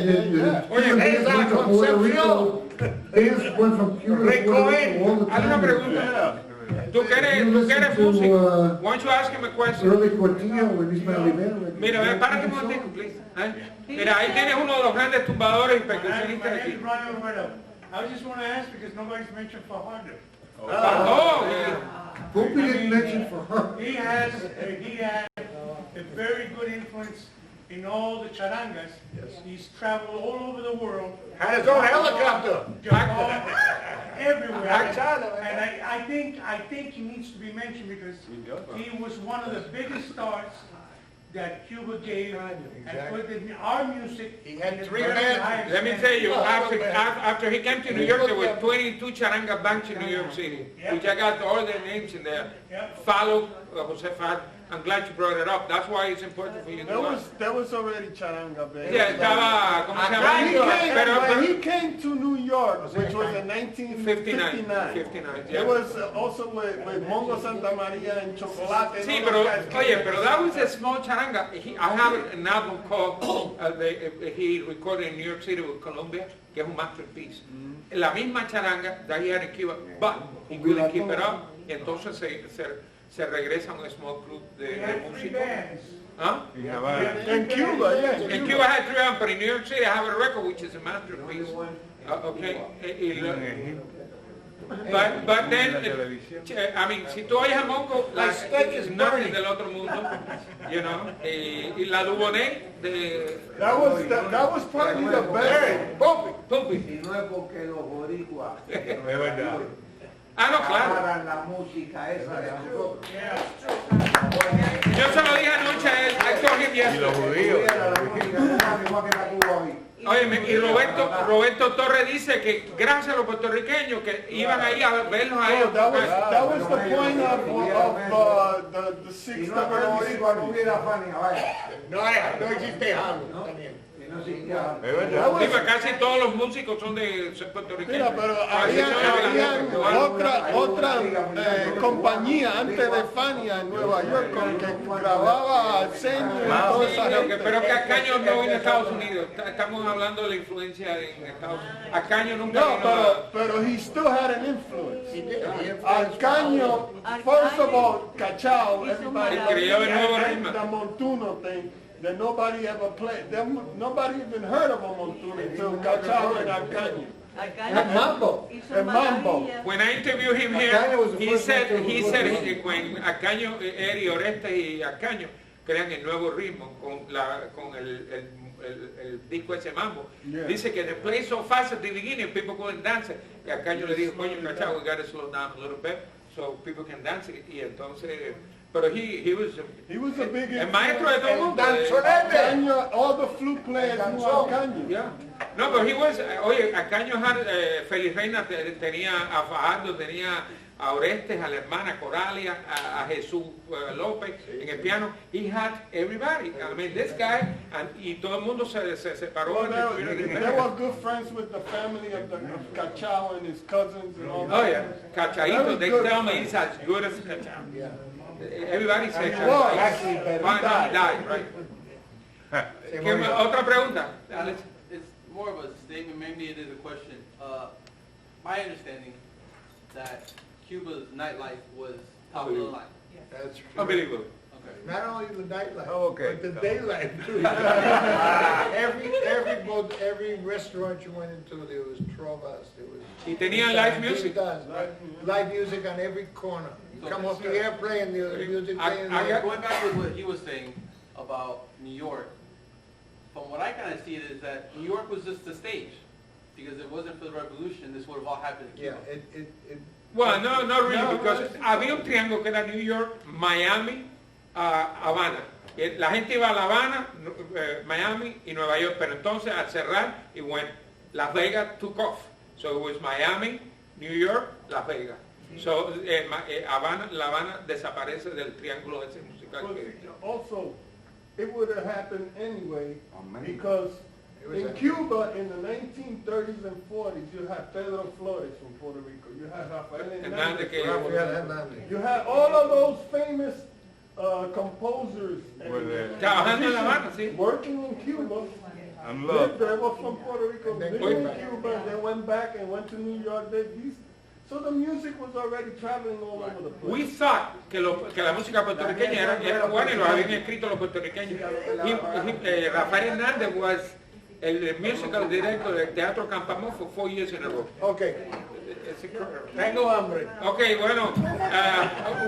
then Oye, Cuban esa went to Puerto Concepción. Rico, Bands went from Cuba to Puerto Rico all the Haz una time. pregunta. Tú que You eres listen to, músico. Why don't you ask him a question? Early Cortillo when Ismael Rivera. Mira, ven, párate un momentico, please. Mira, ahí tienes uno de los grandes tumbadores y percusionistas de aquí. I just want to ask because nobody's mentioned Fajardo. Pupi didn't mention for her. He has a very good influence in all the charangas. Yes. He's traveled all over the world. Had his own helicopter. Japan, everywhere. And I think he needs to be mentioned because he was one of the biggest stars that Cuba gave and put in our music. He had in the 3 very bands. highest Let me standard. tell you, after he came to New York, there were 22 charanga bands in New York City, which I got all their names in there. Follow Jose Fad. I'm glad you brought it up. That's why it's important for you to know. There was already charanga, baby. Yeah, estaba, ¿cómo se llama? When he came to New York, which was in 1959. 59, yeah. It was also with Mongo Santa Maria and Chocolate. Sí, pero, oye, pero that was a small charanga. I have an album called, he recorded in New York City with Colombia, que es un masterpiece. La misma charanga that he had in Cuba, but he couldn't keep it up. Y entonces se regresa a un small group de músicos. ¿Ah? In Cuba, yes. In Cuba I had 3 of them, but in New York City I have a record which is a masterpiece. Okay. But then, I mean, si tú oyes a Mongo, like, nothing del otro mundo, you know, y la Dubonnet de... That was probably the best. Pupi. Y no es porque los boricuas Es verdad. Ah, no, claro. para la música esa de nosotros. Yo se lo dije anoche a él, I told him Y los yesterday. judíos. Oye, y Roberto Torres dice que gracias a los puertorriqueños que iban ahí a verlos a ellos. That was the point of the Si six no es que los boricuas no hubiera Fania, vaya. No existe Harlow también. Si no existía. Es verdad. Sí, pero casi todos los músicos son de puertorriqueños. Mira, pero había otra compañía antes de Fania en Nueva York que grababa Arsenio y toda esa gente. Pero que Ascaño no vino a Estados Unidos. Estamos hablando de la influencia en Estados Unidos. Ascaño nunca vino No, pero he still had an influence. Arcaño, first of all, Cachao, everybody creyó en Nuevo Ritmo. the Montuno thing that nobody ever played. Nobody even heard of a Montuno until Cachao and Arcaño. And Mambo. And Mambo. When I interviewed him here, he said when Ascaño, Eri, Orestes y Ascaño crean el nuevo ritmo con el disco ese Mambo. Yeah. Dice que they play so fast at the beginning, people couldn't dance. Y Ascaño le dijo, coño, Cachao, we gotta slow down a little bit so people can dance. Y entonces, pero he was a big el maestro de todo el mundo. Arcaño, all the flute players knew Arcaño. Yeah. No, pero he was, oye, Ascaño, Feliz Reina tenía a Fajardo, tenía a Orestes, a la hermana Coralia, a Jesús López en el piano. He had everybody. I mean, this guy, y todo el mundo se separó. Well, they were good friends with the family of Cachao and his cousins and all that. Oh yeah, Cachaito, they tell me he's as good as Cachao. Yeah. Everybody says He was, Cachao. actually, but he Finally died. right. Otra pregunta. It's more of a statement, maybe it is a question. My understanding that Cuba's nightlife was top of the line. That's true. Unbelievable. Okay. Not only the nightlife, Okay. but the daylife. every restaurant you went into, there was trovas, there was... Y tenían live music. Live music on every corner. You come off the airplane, the music playing. Going back to what he was saying about New York, from what I kind of see it is that New York was just the stage. Because if it wasn't for the revolution, this would have all happened in Cuba. Yeah, Well, no, not really, because había un triángulo que era New York, Miami, Habana. La gente iba a La Habana, Miami y Nueva York, pero entonces al cerrar, y bueno, Las Vegas took off. So it was Miami, New York, Las Vegas. So La Habana desaparece del triángulo ese musical. Also, it would have happened anyway because in Cuba in the 1930s and 40s, you had Pedro Flores from Puerto Rico. You had Rafael Hernandez. You had all of those famous composers and Trabajando en La Habana, sí. working in Cuba. I'm lived loved. there, was from Puerto Rico, And then lived came in back. Cuba, then went back and went to New York. So the music was already traveling all over the place. We thought que la música puertorriqueña era buena y lo habían escrito los puertorriqueños. Rafael Hernández was el musical director del Teatro Campamón for 4 years in a row. Okay, tengo hambre. Okay, bueno,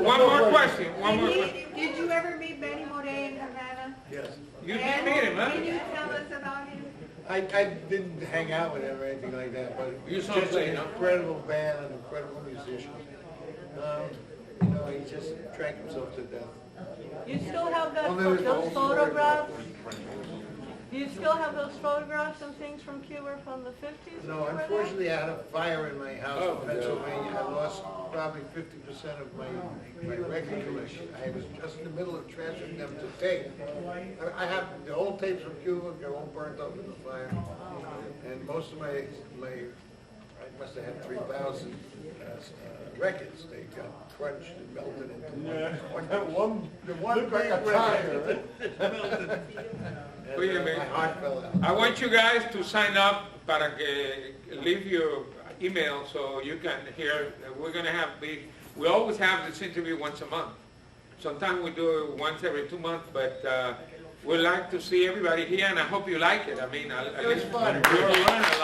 one more question. Did you ever meet Benny Moré in Havana? Yes. You did meet him, huh? Can you tell us about him? I didn't hang out with him or anything like that, but You he's saw just him play, an no? incredible band, an incredible musician. He just drank himself to death. You still have Well, there was the those whole story. photographs? Do you still have those photographs and things from Cuba from the 50s? No, unfortunately, I had a fire in my house Oh, in Pennsylvania. I lost probably 50% of my record collection. I was just in the middle of transferring them to tape. I have the old tapes from Cuba, they're all burnt up in the fire. And most of I must have had 3,000 records. They got crunched and melted into one big record. Oye, My heart fell out. I want you guys to sign up para que leave your email so you can hear. We're going to have we always have this interview once a month. Sometimes we do it once every 2 months, but we'd like to see everybody here, and I hope you like it. I mean, at least fun. you'll learn a